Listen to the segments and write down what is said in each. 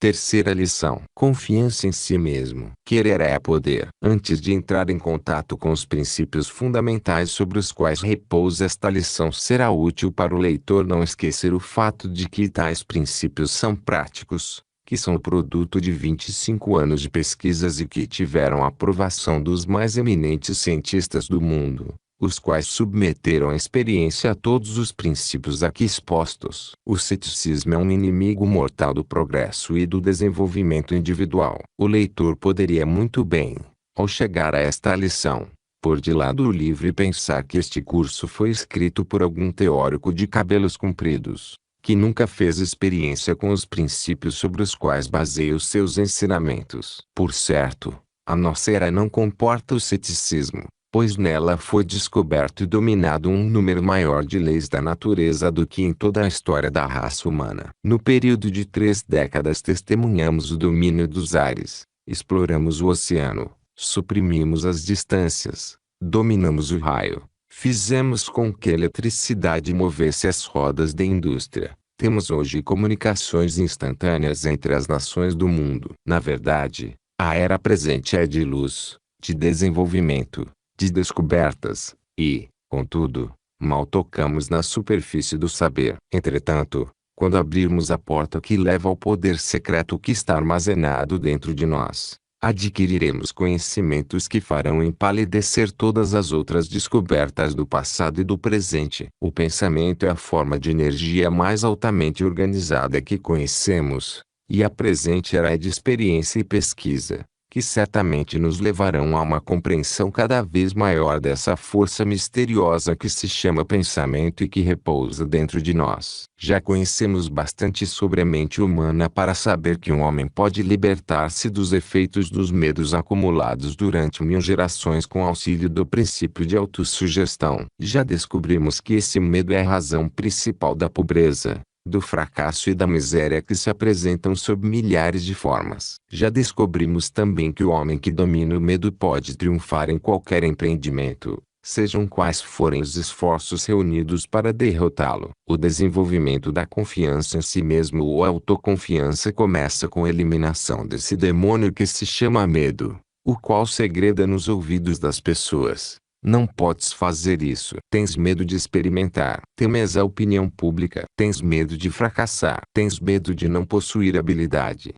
Terceira lição: confiança em si mesmo. Querer é poder. Antes de entrar em contato com os princípios fundamentais sobre os quais repousa esta lição, será útil para o leitor não esquecer o fato de que tais princípios são práticos, que são o produto de 25 anos de pesquisas e que tiveram a aprovação dos mais eminentes cientistas do mundo, os quais submeteram à experiência a todos os princípios aqui expostos. O ceticismo é um inimigo mortal do progresso e do desenvolvimento individual. O leitor poderia muito bem, ao chegar a esta lição, pôr de lado o livro e pensar que este curso foi escrito por algum teórico de cabelos compridos, que nunca fez experiência com os princípios sobre os quais baseia os seus ensinamentos. Por certo, a nossa era não comporta o ceticismo, pois nela foi descoberto e dominado um número maior de leis da natureza do que em toda a história da raça humana. No período de 3 décadas testemunhamos o domínio dos ares, exploramos o oceano, suprimimos as distâncias, dominamos o raio, fizemos com que a eletricidade movesse as rodas da indústria. Temos hoje comunicações instantâneas entre as nações do mundo. Na verdade, a era presente é de luz, de desenvolvimento, de descobertas, e, contudo, mal tocamos na superfície do saber. Entretanto, quando abrirmos a porta que leva ao poder secreto que está armazenado dentro de nós, adquiriremos conhecimentos que farão empalidecer todas as outras descobertas do passado e do presente. O pensamento é a forma de energia mais altamente organizada que conhecemos, e a presente era de experiência e pesquisa, que certamente nos levarão a uma compreensão cada vez maior dessa força misteriosa que se chama pensamento e que repousa dentro de nós. Já conhecemos bastante sobre a mente humana para saber que um homem pode libertar-se dos efeitos dos medos acumulados durante 1000 gerações com auxílio do princípio de autossugestão. Já descobrimos que esse medo é a razão principal da pobreza, do fracasso e da miséria que se apresentam sob milhares de formas. Já descobrimos também que o homem que domina o medo pode triunfar em qualquer empreendimento, sejam quais forem os esforços reunidos para derrotá-lo. O desenvolvimento da confiança em si mesmo ou autoconfiança começa com a eliminação desse demônio que se chama medo, o qual segreda nos ouvidos das pessoas. Não podes fazer isso. Tens medo de experimentar. Temes a opinião pública. Tens medo de fracassar. Tens medo de não possuir habilidade.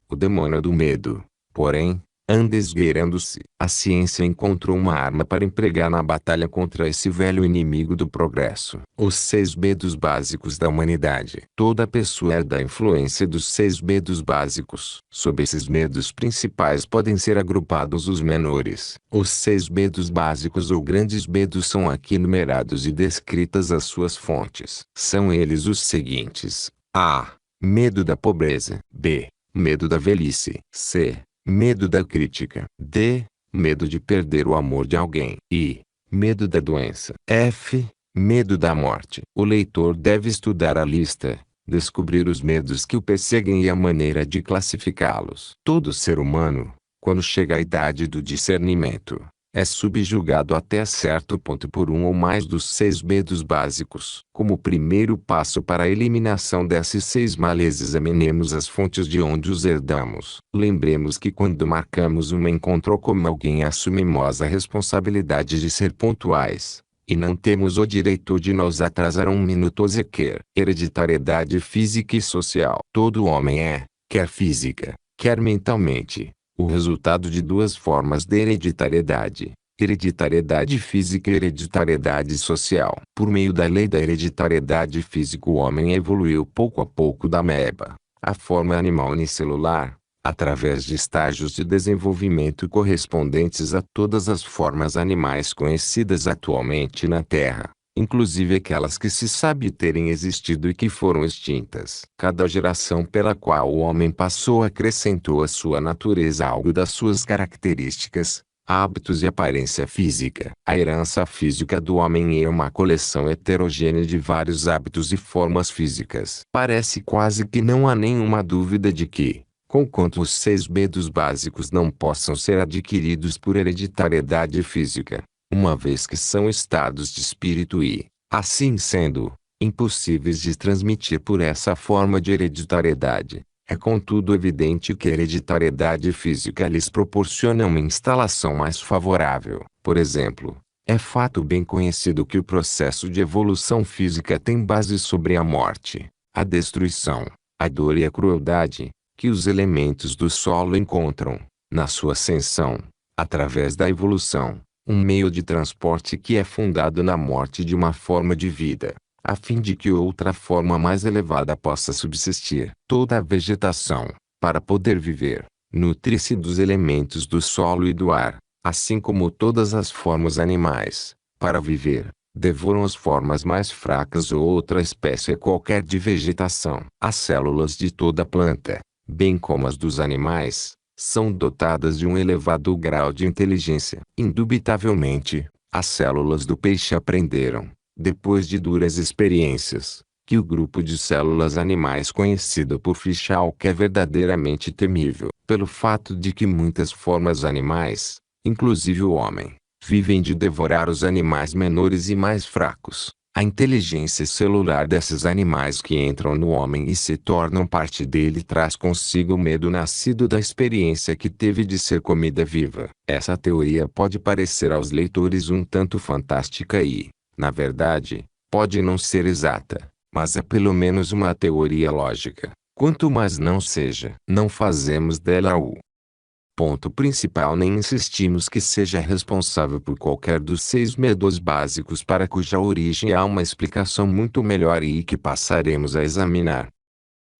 O demônio do medo, porém, anda esgueirando-se. A ciência encontrou uma arma para empregar na batalha contra esse velho inimigo do progresso. Os 6 medos básicos da humanidade. Toda pessoa é da influência dos 6 medos básicos. Sob esses medos principais podem ser agrupados os menores. Os 6 medos básicos ou grandes medos são aqui enumerados e descritas as suas fontes. São eles os seguintes: A. Medo da pobreza. B. Medo da velhice. C. Medo da crítica. D. Medo de perder o amor de alguém. I. Medo da doença. F. Medo da morte. O leitor deve estudar a lista, descobrir os medos que o perseguem e a maneira de classificá-los. Todo ser humano, quando chega à idade do discernimento, é subjugado até certo ponto por um ou mais dos 6 medos básicos. Como primeiro passo para a eliminação desses 6 males, examinemos as fontes de onde os herdamos. Lembremos que quando marcamos um encontro com alguém assumimos a responsabilidade de ser pontuais, e não temos o direito de nos atrasar um minuto sequer. Hereditariedade física e social. Todo homem é, quer física, quer mentalmente, o resultado de 2 formas de hereditariedade: hereditariedade física e hereditariedade social. Por meio da lei da hereditariedade física, o homem evoluiu pouco a pouco da ameba, a forma animal unicelular, através de estágios de desenvolvimento correspondentes a todas as formas animais conhecidas atualmente na Terra, inclusive aquelas que se sabe terem existido e que foram extintas. Cada geração pela qual o homem passou acrescentou à sua natureza algo das suas características, hábitos e aparência física. A herança física do homem é uma coleção heterogênea de vários hábitos e formas físicas. Parece quase que não há nenhuma dúvida de que, conquanto os 6 medos básicos não possam ser adquiridos por hereditariedade física, uma vez que são estados de espírito e, assim sendo, impossíveis de transmitir por essa forma de hereditariedade, É contudo evidente que a hereditariedade física lhes proporciona uma instalação mais favorável. Por exemplo, é fato bem conhecido que o processo de evolução física tem base sobre a morte, a destruição, a dor e a crueldade, que os elementos do solo encontram, na sua ascensão, através da evolução, um meio de transporte que é fundado na morte de uma forma de vida, a fim de que outra forma mais elevada possa subsistir. Toda a vegetação, para poder viver, nutre-se dos elementos do solo e do ar, assim como todas as formas animais, para viver, devoram as formas mais fracas ou outra espécie qualquer de vegetação. As células de toda planta, bem como as dos animais, são dotadas de um elevado grau de inteligência. Indubitavelmente, as células do peixe aprenderam, depois de duras experiências, que o grupo de células animais conhecido por Fish Hawk é verdadeiramente temível, pelo fato de que muitas formas animais, inclusive o homem, vivem de devorar os animais menores e mais fracos. A inteligência celular desses animais que entram no homem e se tornam parte dele traz consigo o medo nascido da experiência que teve de ser comida viva. Essa teoria pode parecer aos leitores um tanto fantástica e, na verdade, pode não ser exata, mas é pelo menos uma teoria lógica. Quanto mais não seja, não fazemos dela o ponto principal nem insistimos que seja responsável por qualquer dos 6 medos básicos para cuja origem há uma explicação muito melhor e que passaremos a examinar.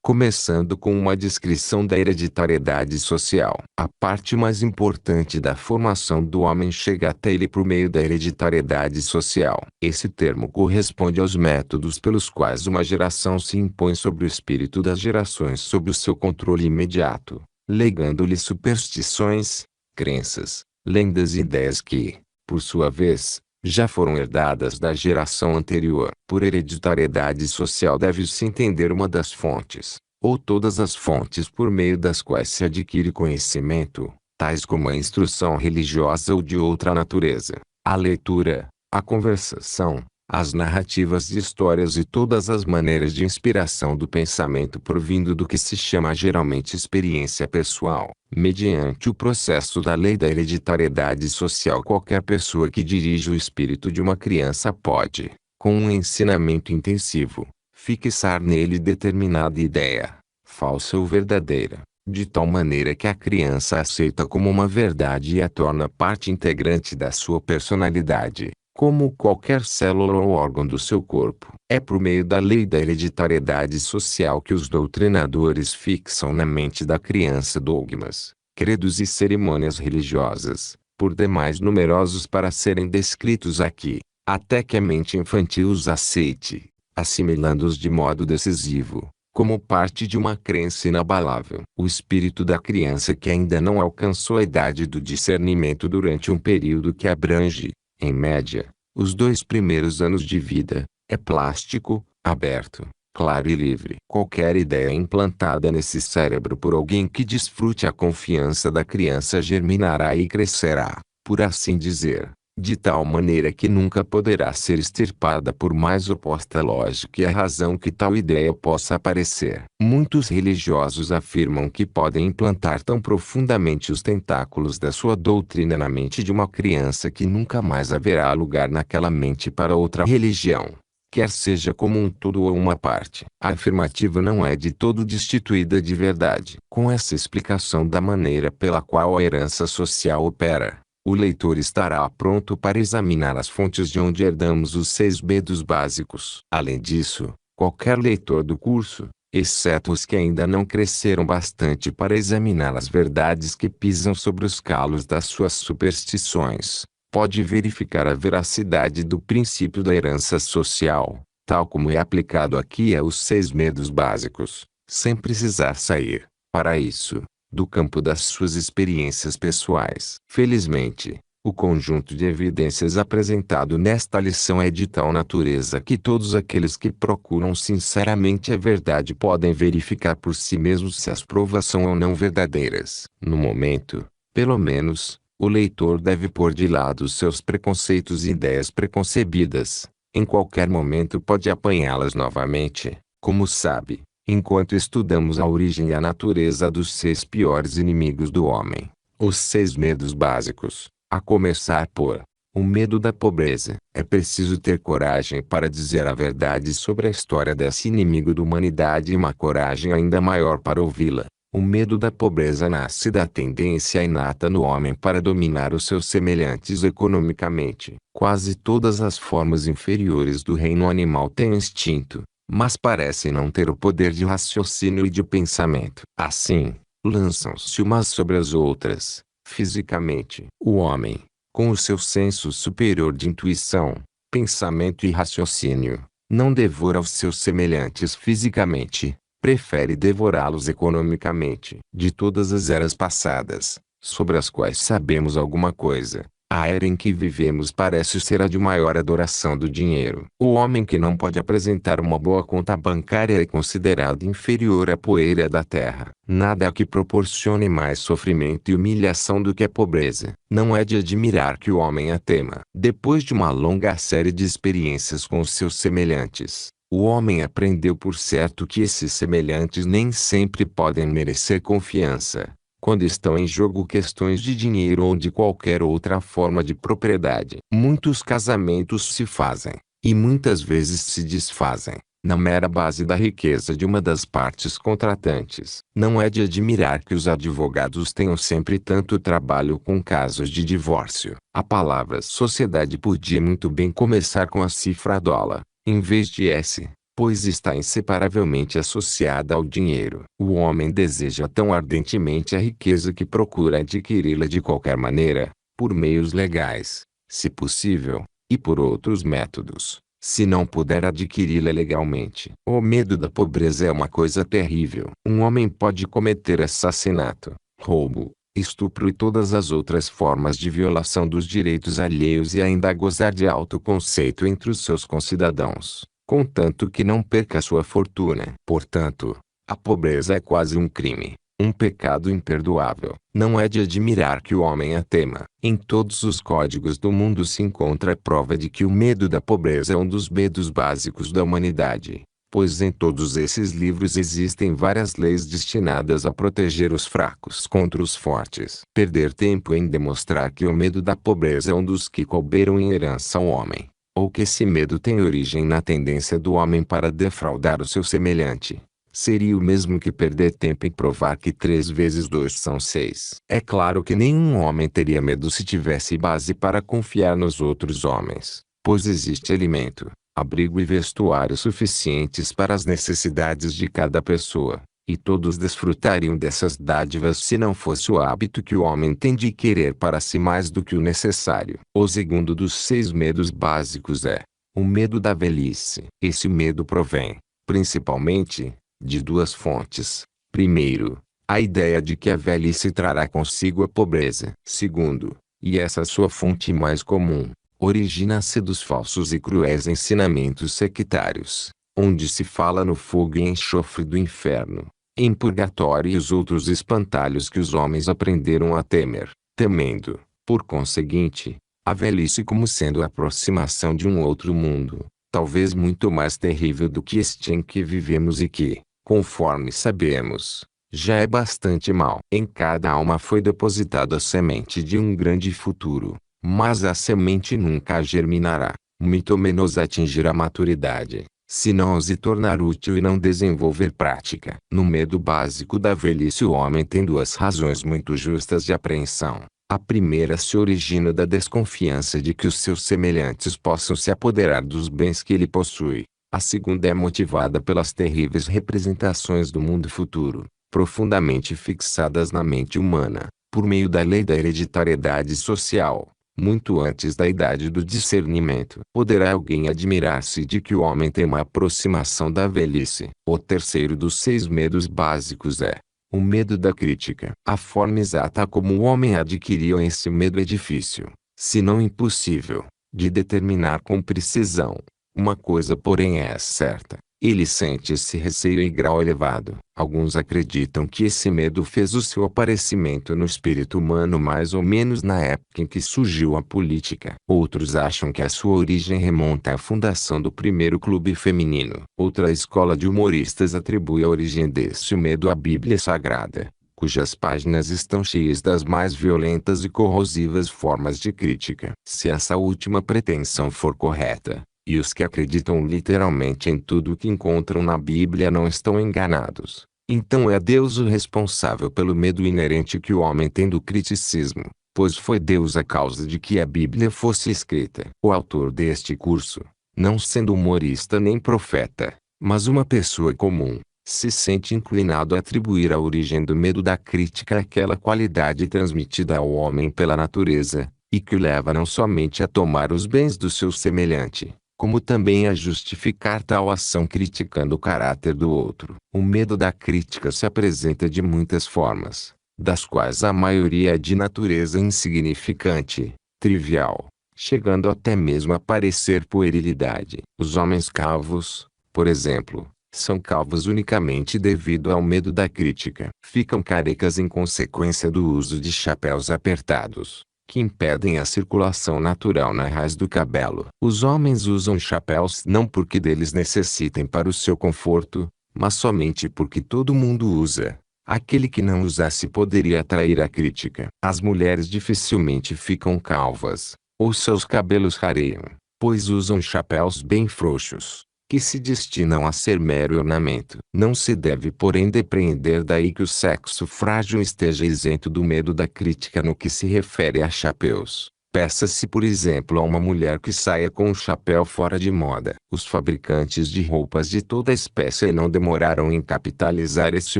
Começando com uma descrição da hereditariedade social. A parte mais importante da formação do homem chega até ele por meio da hereditariedade social. Esse termo corresponde aos métodos pelos quais uma geração se impõe sobre o espírito das gerações sob o seu controle imediato, legando-lhe superstições, crenças, lendas e ideias que, por sua vez, já foram herdadas da geração anterior. Por hereditariedade social deve-se entender uma das fontes, ou todas as fontes por meio das quais se adquire conhecimento, tais como a instrução religiosa ou de outra natureza, a leitura, a conversação, as narrativas de histórias e todas as maneiras de inspiração do pensamento provindo do que se chama geralmente experiência pessoal. Mediante o processo da lei da hereditariedade social, qualquer pessoa que dirige o espírito de uma criança pode, com um ensinamento intensivo, fixar nele determinada ideia, falsa ou verdadeira, de tal maneira que a criança a aceita como uma verdade e a torna parte integrante da sua personalidade, como qualquer célula ou órgão do seu corpo. É por meio da lei da hereditariedade social que os doutrinadores fixam na mente da criança dogmas, credos e cerimônias religiosas, por demais numerosos para serem descritos aqui, até que a mente infantil os aceite, assimilando-os de modo decisivo, como parte de uma crença inabalável. O espírito da criança que ainda não alcançou a idade do discernimento durante um período que abrange, em média, os 2 primeiros anos de vida, é plástico, aberto, claro e livre. Qualquer ideia implantada nesse cérebro por alguém que desfrute a confiança da criança germinará e crescerá, por assim dizer, de tal maneira que nunca poderá ser extirpada por mais oposta lógica e a razão que tal ideia possa aparecer. Muitos religiosos afirmam que podem implantar tão profundamente os tentáculos da sua doutrina na mente de uma criança que nunca mais haverá lugar naquela mente para outra religião, quer seja como um todo ou uma parte. A afirmativa não é de todo destituída de verdade. Com essa explicação da maneira pela qual a herança social opera, o leitor estará pronto para examinar as fontes de onde herdamos os 6 medos básicos. Além disso, qualquer leitor do curso, exceto os que ainda não cresceram bastante para examinar as verdades que pisam sobre os calos das suas superstições, pode verificar a veracidade do princípio da herança social, tal como é aplicado aqui aos 6 medos básicos, sem precisar sair, para isso, do campo das suas experiências pessoais. Felizmente, o conjunto de evidências apresentado nesta lição é de tal natureza que todos aqueles que procuram sinceramente a verdade podem verificar por si mesmos se as provas são ou não verdadeiras. No momento, pelo menos, o leitor deve pôr de lado os seus preconceitos e ideias preconcebidas. Em qualquer momento pode apanhá-las novamente, como sabe, Enquanto estudamos a origem e a natureza dos 6 piores inimigos do homem, os 6 medos básicos, a começar por o medo da pobreza. É preciso ter coragem para dizer a verdade sobre a história desse inimigo da humanidade e uma coragem ainda maior para ouvi-la. O medo da pobreza nasce da tendência inata no homem para dominar os seus semelhantes economicamente. Quase todas as formas inferiores do reino animal têm instinto, mas parecem não ter o poder de raciocínio e de pensamento. Assim, lançam-se umas sobre as outras. Fisicamente, o homem, com o seu senso superior de intuição, pensamento e raciocínio, não devora os seus semelhantes fisicamente, prefere devorá-los economicamente. De todas as eras passadas, sobre as quais sabemos alguma coisa, a era em que vivemos parece ser a de maior adoração do dinheiro. O homem que não pode apresentar uma boa conta bancária é considerado inferior à poeira da terra. Nada há que proporcione mais sofrimento e humilhação do que a pobreza. Não é de admirar que o homem a tema. Depois de uma longa série de experiências com os seus semelhantes, o homem aprendeu por certo que esses semelhantes nem sempre podem merecer confiança, quando estão em jogo questões de dinheiro ou de qualquer outra forma de propriedade. Muitos casamentos se fazem, e muitas vezes se desfazem, na mera base da riqueza de uma das partes contratantes. Não é de admirar que os advogados tenham sempre tanto trabalho com casos de divórcio. A palavra sociedade podia muito bem começar com a cifra dólar, em vez de S, pois está inseparavelmente associada ao dinheiro. O homem deseja tão ardentemente a riqueza que procura adquiri-la de qualquer maneira, por meios legais, se possível, e por outros métodos, se não puder adquiri-la legalmente. O medo da pobreza é uma coisa terrível. Um homem pode cometer assassinato, roubo, estupro e todas as outras formas de violação dos direitos alheios e ainda gozar de alto conceito entre os seus concidadãos, contanto que não perca sua fortuna. Portanto, a pobreza é quase um crime, um pecado imperdoável. Não é de admirar que o homem a tema. Em todos os códigos do mundo se encontra a prova de que o medo da pobreza é um dos medos básicos da humanidade, pois em todos esses livros existem várias leis destinadas a proteger os fracos contra os fortes. Perder tempo em demonstrar que o medo da pobreza é um dos que couberam em herança ao homem, ou que esse medo tem origem na tendência do homem para defraudar o seu semelhante, seria o mesmo que perder tempo em provar que 3 vezes 2 são 6. É claro que nenhum homem teria medo se tivesse base para confiar nos outros homens, pois existe alimento, abrigo e vestuário suficientes para as necessidades de cada pessoa, e todos desfrutariam dessas dádivas se não fosse o hábito que o homem tem de querer para si mais do que o necessário. O segundo dos 6 medos básicos é o medo da velhice. Esse medo provém, principalmente, de 2 fontes. Primeiro, a ideia de que a velhice trará consigo a pobreza. Segundo, e essa sua fonte mais comum, origina-se dos falsos e cruéis ensinamentos sectários, onde se fala no fogo e enxofre do inferno, em purgatório e os outros espantalhos que os homens aprenderam a temer, temendo, por conseguinte, a velhice como sendo a aproximação de um outro mundo, talvez muito mais terrível do que este em que vivemos e que, conforme sabemos, já é bastante mau. Em cada alma foi depositada a semente de um grande futuro, mas a semente nunca germinará, muito menos atingir a maturidade, se não se tornar útil e não desenvolver prática. No medo básico da velhice o homem tem 2 razões muito justas de apreensão. A primeira se origina da desconfiança de que os seus semelhantes possam se apoderar dos bens que ele possui. A segunda é motivada pelas terríveis representações do mundo futuro, profundamente fixadas na mente humana, por meio da lei da hereditariedade social, muito antes da idade do discernimento. Poderá alguém admirar-se de que o homem tem uma aproximação da velhice? O terceiro dos 6 medos básicos é o medo da crítica. A forma exata como o homem adquiriu esse medo é difícil, se não impossível, de determinar com precisão. Uma coisa porém é certa, Ele sente esse receio em grau elevado. Alguns acreditam que esse medo fez o seu aparecimento no espírito humano mais ou menos na época em que surgiu a política. Outros acham que a sua origem remonta à fundação do primeiro clube feminino. Outra escola de humoristas atribui a origem desse medo à Bíblia Sagrada, cujas páginas estão cheias das mais violentas e corrosivas formas de crítica. Se essa última pretensão for correta, e os que acreditam literalmente em tudo o que encontram na Bíblia não estão enganados, então é Deus o responsável pelo medo inerente que o homem tem do criticismo, pois foi Deus a causa de que a Bíblia fosse escrita. O autor deste curso, não sendo humorista nem profeta, mas uma pessoa comum, se sente inclinado a atribuir a origem do medo da crítica àquela qualidade transmitida ao homem pela natureza, e que o leva não somente a tomar os bens do seu semelhante, como também a justificar tal ação criticando o caráter do outro. O medo da crítica se apresenta de muitas formas, das quais a maioria é de natureza insignificante, trivial, chegando até mesmo a parecer puerilidade. Os homens calvos, por exemplo, são calvos unicamente devido ao medo da crítica. Ficam carecas em consequência do uso de chapéus apertados, que impedem a circulação natural na raiz do cabelo. Os homens usam chapéus não porque deles necessitem para o seu conforto, mas somente porque todo mundo usa. Aquele que não usasse poderia atrair a crítica. As mulheres dificilmente ficam calvas, ou seus cabelos rareiam, pois usam chapéus bem frouxos, que se destinam a ser mero ornamento. Não se deve porém depreender daí que o sexo frágil esteja isento do medo da crítica no que se refere a chapéus. Peça-se por exemplo a uma mulher que saia com um chapéu fora de moda. Os fabricantes de roupas de toda espécie não demoraram em capitalizar esse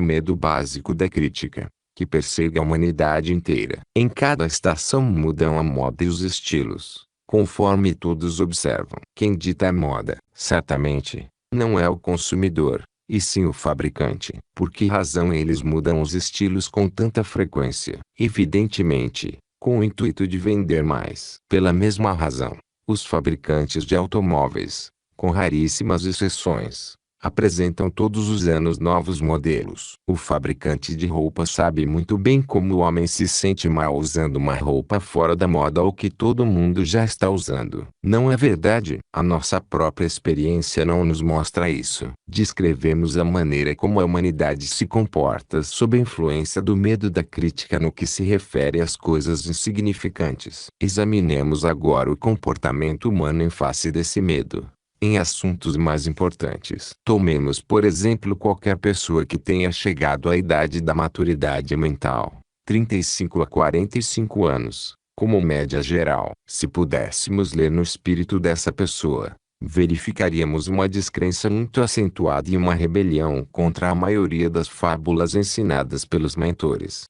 medo básico da crítica, que persegue a humanidade inteira. Em cada estação mudam a moda e os estilos, conforme todos observam. Quem dita a moda, certamente, não é o consumidor, e sim o fabricante. Por que razão eles mudam os estilos com tanta frequência? Evidentemente, com o intuito de vender mais. Pela mesma razão, os fabricantes de automóveis, com raríssimas exceções, apresentam todos os anos novos modelos. O fabricante de roupa sabe muito bem como o homem se sente mal usando uma roupa fora da moda ou que todo mundo já está usando. Não é verdade? A nossa própria experiência não nos mostra isso. Descrevemos a maneira como a humanidade se comporta sob a influência do medo da crítica no que se refere às coisas insignificantes. Examinemos agora o comportamento humano em face desse medo, em assuntos mais importantes. Tomemos por exemplo qualquer pessoa que tenha chegado à idade da maturidade mental, 35 a 45 anos, como média geral. Se pudéssemos ler no espírito dessa pessoa, verificaríamos uma descrença muito acentuada e uma rebelião contra a maioria das fábulas ensinadas pelos mentores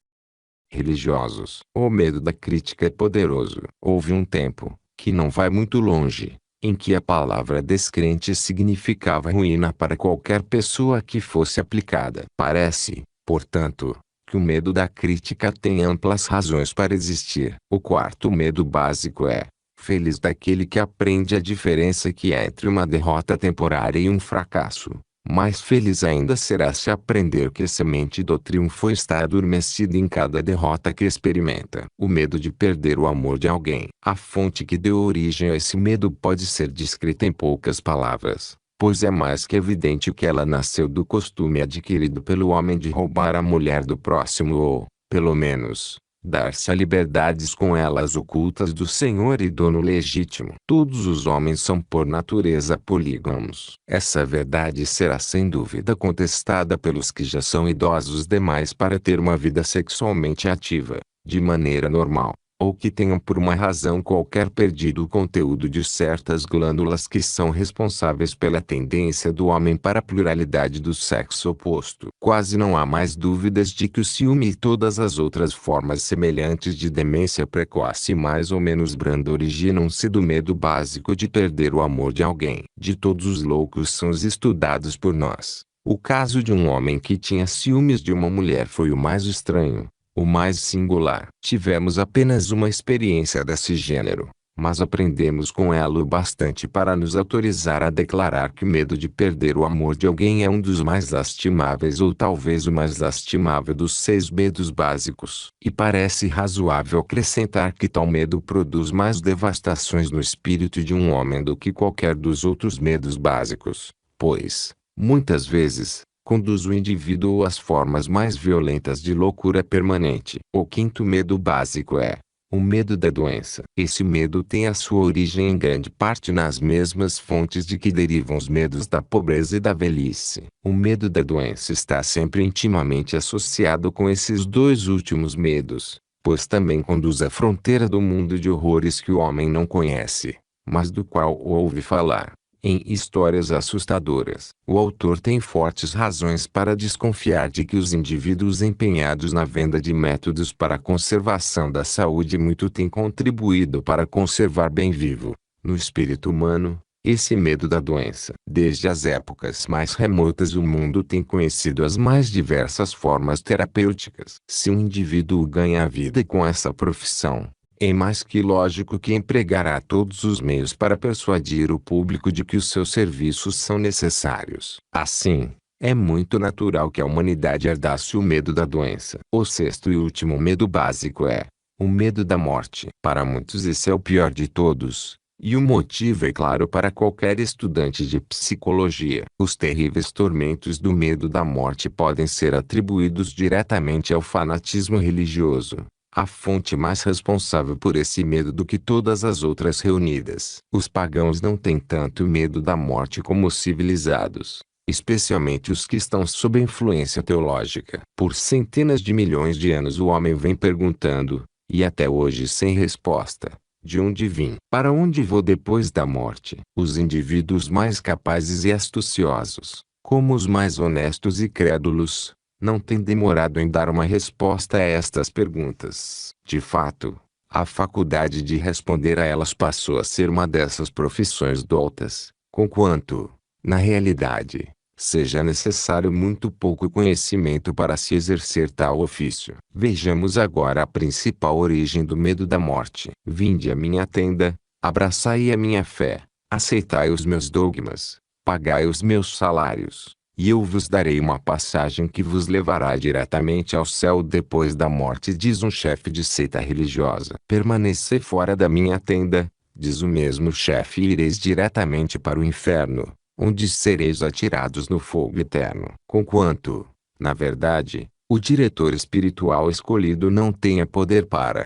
religiosos. O medo da crítica é poderoso. Houve um tempo, que não vai muito longe, em que a palavra descrente significava ruína para qualquer pessoa que fosse aplicada. Parece, portanto, que o medo da crítica tem amplas razões para existir. O quarto medo básico é: feliz daquele que aprende a diferença que há entre uma derrota temporária e um fracasso. Mais feliz ainda será se aprender que a semente do triunfo está adormecida em cada derrota que experimenta. O medo de perder o amor de alguém. A fonte que deu origem a esse medo pode ser descrita em poucas palavras, pois é mais que evidente que ela nasceu do costume adquirido pelo homem de roubar a mulher do próximo ou, pelo menos, dar-se a liberdades com elas ocultas do senhor e dono legítimo. Todos os homens são por natureza polígamos. Essa verdade será sem dúvida contestada pelos que já são idosos demais para ter uma vida sexualmente ativa, de maneira normal, ou que tenham por uma razão qualquer perdido o conteúdo de certas glândulas que são responsáveis pela tendência do homem para a pluralidade do sexo oposto. Quase não há mais dúvidas de que o ciúme e todas as outras formas semelhantes de demência precoce mais ou menos branda originam-se do medo básico de perder o amor de alguém. De todos os loucos sons estudados por nós, o caso de um homem que tinha ciúmes de uma mulher foi o mais estranho, o mais singular. Tivemos apenas uma experiência desse gênero, mas aprendemos com ela o bastante para nos autorizar a declarar que o medo de perder o amor de alguém é um dos mais lastimáveis ou talvez o mais lastimável dos 6 medos básicos. E parece razoável acrescentar que tal medo produz mais devastações no espírito de um homem do que qualquer dos outros medos básicos, pois, muitas vezes, conduz o indivíduo às formas mais violentas de loucura permanente. O quinto medo básico é o medo da doença. Esse medo tem a sua origem em grande parte nas mesmas fontes de que derivam os medos da pobreza e da velhice. O medo da doença está sempre intimamente associado com esses dois últimos medos, pois também conduz à fronteira do mundo de horrores que o homem não conhece, mas do qual ouve falar. Em Histórias Assustadoras, o autor tem fortes razões para desconfiar de que os indivíduos empenhados na venda de métodos para a conservação da saúde muito têm contribuído para conservar bem vivo, no espírito humano, esse medo da doença. Desde as épocas mais remotas o mundo tem conhecido as mais diversas formas terapêuticas. Se um indivíduo ganha a vida com essa profissão, é mais que lógico que empregará todos os meios para persuadir o público de que os seus serviços são necessários. Assim, é muito natural que a humanidade herdasse o medo da doença. O sexto e último medo básico é o medo da morte. Para muitos esse é o pior de todos, e o motivo é claro para qualquer estudante de psicologia. Os terríveis tormentos do medo da morte podem ser atribuídos diretamente ao fanatismo religioso, a fonte mais responsável por esse medo do que todas as outras reunidas. Os pagãos não têm tanto medo da morte como os civilizados, especialmente os que estão sob influência teológica. Por centenas de milhões de anos o homem vem perguntando, e até hoje sem resposta, de onde vim? Para onde vou depois da morte? Os indivíduos mais capazes e astuciosos, como os mais honestos e crédulos, não tem demorado em dar uma resposta a estas perguntas. De fato, a faculdade de responder a elas passou a ser uma dessas profissões doutas, conquanto, na realidade, seja necessário muito pouco conhecimento para se exercer tal ofício. Vejamos agora a principal origem do medo da morte. Vinde à minha tenda, abraçai a minha fé, aceitai os meus dogmas, pagai os meus salários, e eu vos darei uma passagem que vos levará diretamente ao céu depois da morte, diz um chefe de seita religiosa. Permanecei fora da minha tenda, diz o mesmo chefe, e ireis diretamente para o inferno, onde sereis atirados no fogo eterno. Conquanto, na verdade, o diretor espiritual escolhido não tenha poder para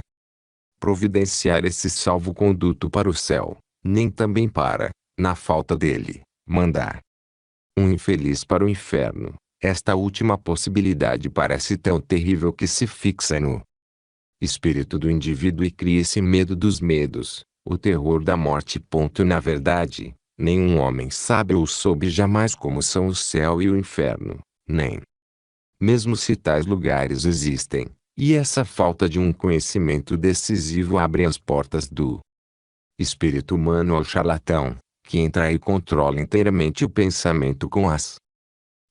providenciar esse salvo-conduto para o céu, nem também para, na falta dele, mandar um infeliz para o inferno. Esta última possibilidade parece tão terrível que se fixa no espírito do indivíduo e cria esse medo dos medos, o terror da morte. Na verdade, nenhum homem sabe ou soube jamais como são o céu e o inferno, nem mesmo se tais lugares existem, e essa falta de um conhecimento decisivo abre as portas do espírito humano ao charlatão, que entra e controla inteiramente o pensamento com as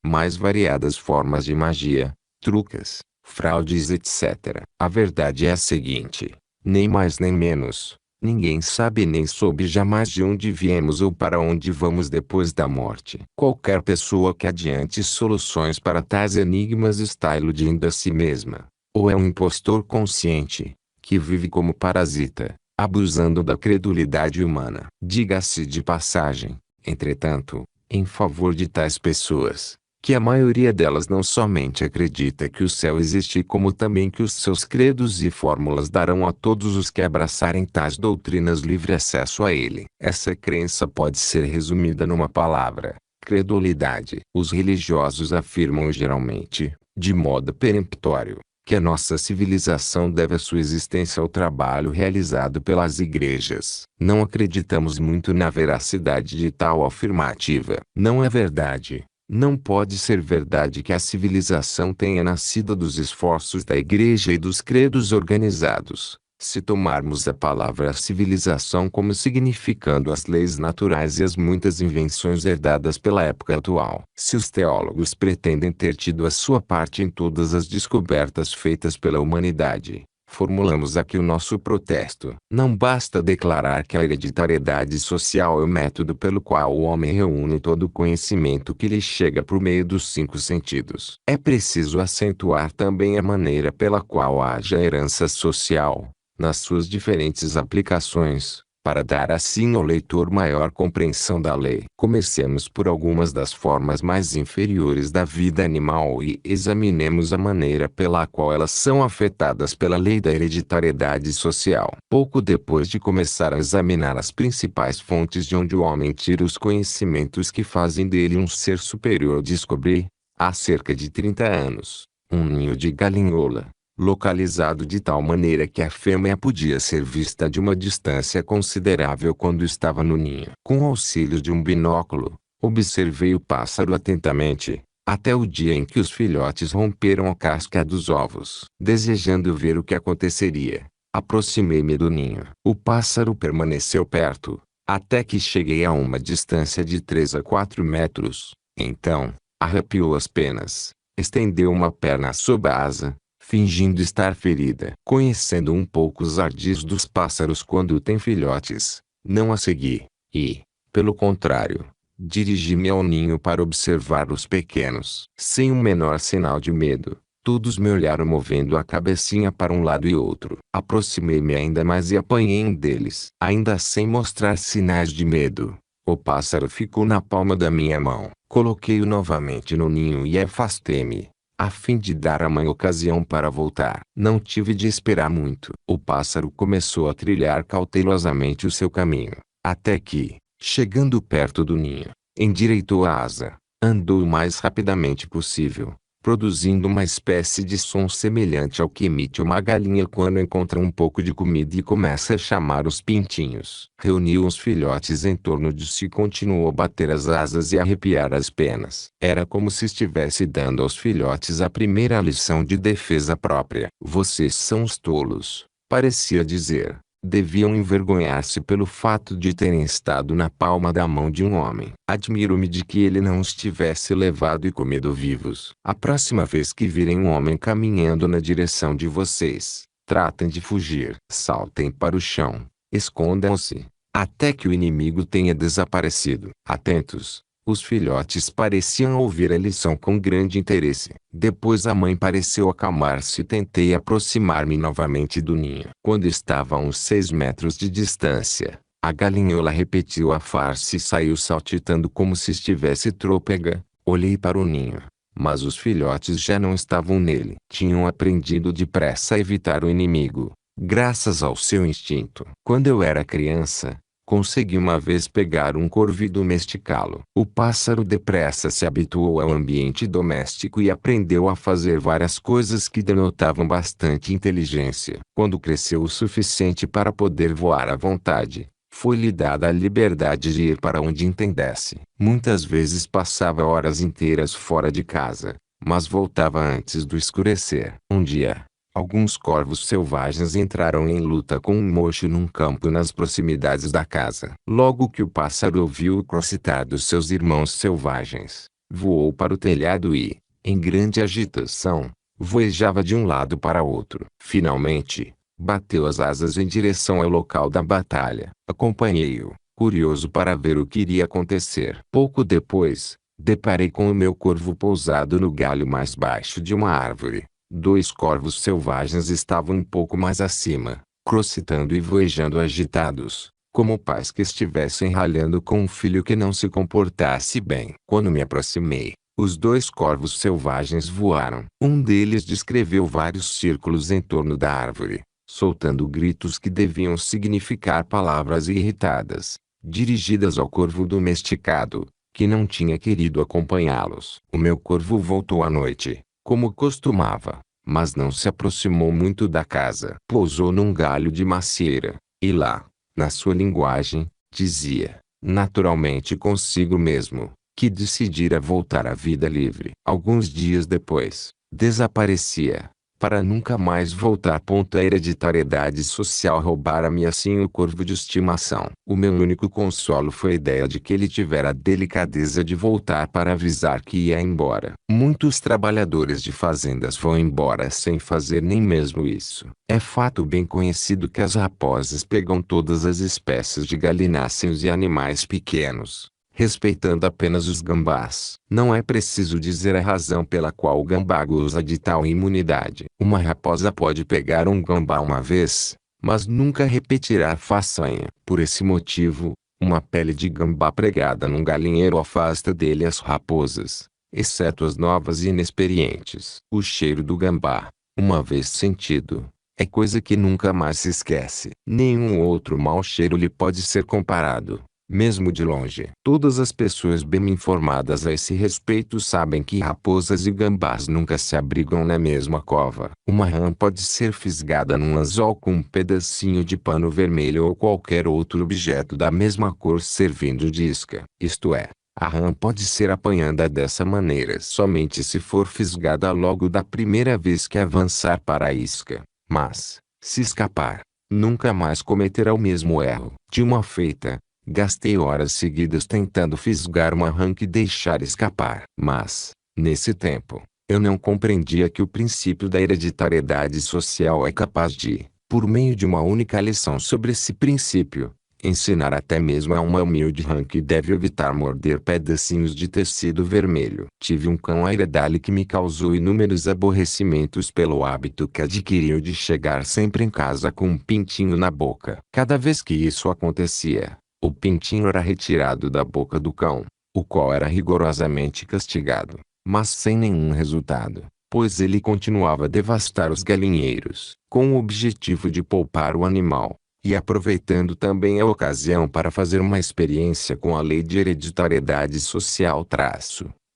mais variadas formas de magia, truques, fraudes, etc. A verdade é a seguinte: nem mais nem menos, ninguém sabe nem soube jamais de onde viemos ou para onde vamos depois da morte. Qualquer pessoa que adiante soluções para tais enigmas está iludindo a si mesma, ou é um impostor consciente, que vive como parasita, abusando da credulidade humana. Diga-se de passagem, entretanto, em favor de tais pessoas, que a maioria delas não somente acredita que o céu existe, como também que os seus credos e fórmulas darão a todos os que abraçarem tais doutrinas livre acesso a ele. Essa crença pode ser resumida numa palavra: credulidade. Os religiosos afirmam geralmente, de modo peremptório, que a nossa civilização deve a sua existência ao trabalho realizado pelas igrejas. Não acreditamos muito na veracidade de tal afirmativa. Não é verdade, não pode ser verdade que a civilização tenha nascido dos esforços da igreja e dos credos organizados, se tomarmos a palavra civilização como significando as leis naturais e as muitas invenções herdadas pela época atual. Se os teólogos pretendem ter tido a sua parte em todas as descobertas feitas pela humanidade, Formulamos aqui o nosso protesto. Não basta declarar que a hereditariedade social é o método pelo qual o homem reúne todo o conhecimento que lhe chega por meio dos 5 sentidos. É preciso acentuar também a maneira pela qual haja herança social, nas suas diferentes aplicações, para dar assim ao leitor maior compreensão da lei. Comecemos por algumas das formas mais inferiores da vida animal e examinemos a maneira pela qual elas são afetadas pela lei da hereditariedade social. Pouco depois de começar a examinar as principais fontes de onde o homem tira os conhecimentos que fazem dele um ser superior, descobri, há cerca de 30 anos, um ninho de galinhola, localizado de tal maneira que a fêmea podia ser vista de uma distância considerável quando estava no ninho. Com o auxílio de um binóculo, observei o pássaro atentamente, até o dia em que os filhotes romperam a casca dos ovos. Desejando ver o que aconteceria, aproximei-me do ninho. O pássaro permaneceu perto, até que cheguei a uma distância de 3 a 4 metros. Então, arrepiou as penas, estendeu uma perna sob a asa, fingindo estar ferida. Conhecendo um pouco os ardis dos pássaros quando têm filhotes, não a segui, e, pelo contrário, dirigi-me ao ninho para observar os pequenos. Sem o menor sinal de medo, todos me olharam movendo a cabecinha para um lado e outro. Aproximei-me ainda mais e apanhei um deles. Ainda sem mostrar sinais de medo, o pássaro ficou na palma da minha mão. Coloquei-o novamente no ninho e afastei-me, a fim de dar à mãe ocasião para voltar. Não tive de esperar muito. O pássaro começou a trilhar cautelosamente o seu caminho, até que, chegando perto do ninho, endireitou a asa, andou o mais rapidamente possível, produzindo uma espécie de som semelhante ao que emite uma galinha quando encontra um pouco de comida e começa a chamar os pintinhos. Reuniu os filhotes em torno de si e continuou a bater as asas e arrepiar as penas. Era como se estivesse dando aos filhotes a primeira lição de defesa própria. Vocês são os tolos, parecia dizer. Deviam envergonhar-se pelo fato de terem estado na palma da mão de um homem. Admiro-me de que ele não os tivesse levado e comido vivos. A próxima vez que virem um homem caminhando na direção de vocês, tratem de fugir. Saltem para o chão, escondam-se, até que o inimigo tenha desaparecido. Atentos, os filhotes pareciam ouvir a lição com grande interesse. Depois a mãe pareceu acalmar-se e tentei aproximar-me novamente do ninho. Quando estava a uns 6 metros de distância, a galinhola repetiu a farsa e saiu saltitando como se estivesse trôpega. Olhei para o ninho, mas os filhotes já não estavam nele. Tinham aprendido depressa a evitar o inimigo, graças ao seu instinto. Quando eu era criança, consegui uma vez pegar um corvo e domesticá-lo. O pássaro depressa se habituou ao ambiente doméstico e aprendeu a fazer várias coisas que denotavam bastante inteligência. Quando cresceu o suficiente para poder voar à vontade, foi-lhe dada a liberdade de ir para onde entendesse. Muitas vezes passava horas inteiras fora de casa, mas voltava antes do escurecer. Um dia, alguns corvos selvagens entraram em luta com um mocho num campo nas proximidades da casa. Logo que o pássaro ouviu o crocitar dos seus irmãos selvagens, voou para o telhado e, em grande agitação, voejava de um lado para outro. Finalmente, bateu as asas em direção ao local da batalha. Acompanhei-o, curioso para ver o que iria acontecer. Pouco depois, deparei com o meu corvo pousado no galho mais baixo de uma árvore. 2 corvos selvagens estavam um pouco mais acima, crocitando e voejando agitados, como pais que estivessem ralhando com um filho que não se comportasse bem. Quando me aproximei, os 2 corvos selvagens voaram. Um deles descreveu vários círculos em torno da árvore, soltando gritos que deviam significar palavras irritadas, dirigidas ao corvo domesticado, que não tinha querido acompanhá-los. O meu corvo voltou à noite, como costumava, mas não se aproximou muito da casa. Pousou num galho de macieira, e lá, na sua linguagem, dizia, naturalmente consigo mesmo, que decidira voltar à vida livre. Alguns dias depois, desaparecia, para nunca mais voltar. A hereditariedade social roubara-me assim o corvo de estimação. O meu único consolo foi a ideia de que ele tivera a delicadeza de voltar para avisar que ia embora. Muitos trabalhadores de fazendas vão embora sem fazer nem mesmo isso. É fato bem conhecido que as raposas pegam todas as espécies de galináceos e animais pequenos, respeitando apenas os gambás. Não é preciso dizer a razão pela qual o gambá goza de tal imunidade. Uma raposa pode pegar um gambá uma vez, mas nunca repetirá a façanha. Por esse motivo, uma pele de gambá pregada num galinheiro afasta dele as raposas, exceto as novas e inexperientes. O cheiro do gambá, uma vez sentido, é coisa que nunca mais se esquece. Nenhum outro mau cheiro lhe pode ser comparado, mesmo de longe. Todas as pessoas bem informadas a esse respeito sabem que raposas e gambás nunca se abrigam na mesma cova. Uma rã pode ser fisgada num anzol com um pedacinho de pano vermelho ou qualquer outro objeto da mesma cor servindo de isca. Isto é, a rã pode ser apanhada dessa maneira somente se for fisgada logo da primeira vez que avançar para a isca. Mas, se escapar, nunca mais cometerá o mesmo erro. De uma feita, gastei horas seguidas tentando fisgar uma rã que deixar escapar. Mas, nesse tempo, eu não compreendia que o princípio da hereditariedade social é capaz de, por meio de uma única lição sobre esse princípio, ensinar até mesmo a uma humilde rã que deve evitar morder pedacinhos de tecido vermelho. Tive um cão Airedale que me causou inúmeros aborrecimentos pelo hábito que adquiriu de chegar sempre em casa com um pintinho na boca. Cada vez que isso acontecia, o pintinho era retirado da boca do cão, o qual era rigorosamente castigado, mas sem nenhum resultado, pois ele continuava a devastar os galinheiros. Com o objetivo de poupar o animal, e aproveitando também a ocasião para fazer uma experiência com a lei de hereditariedade social,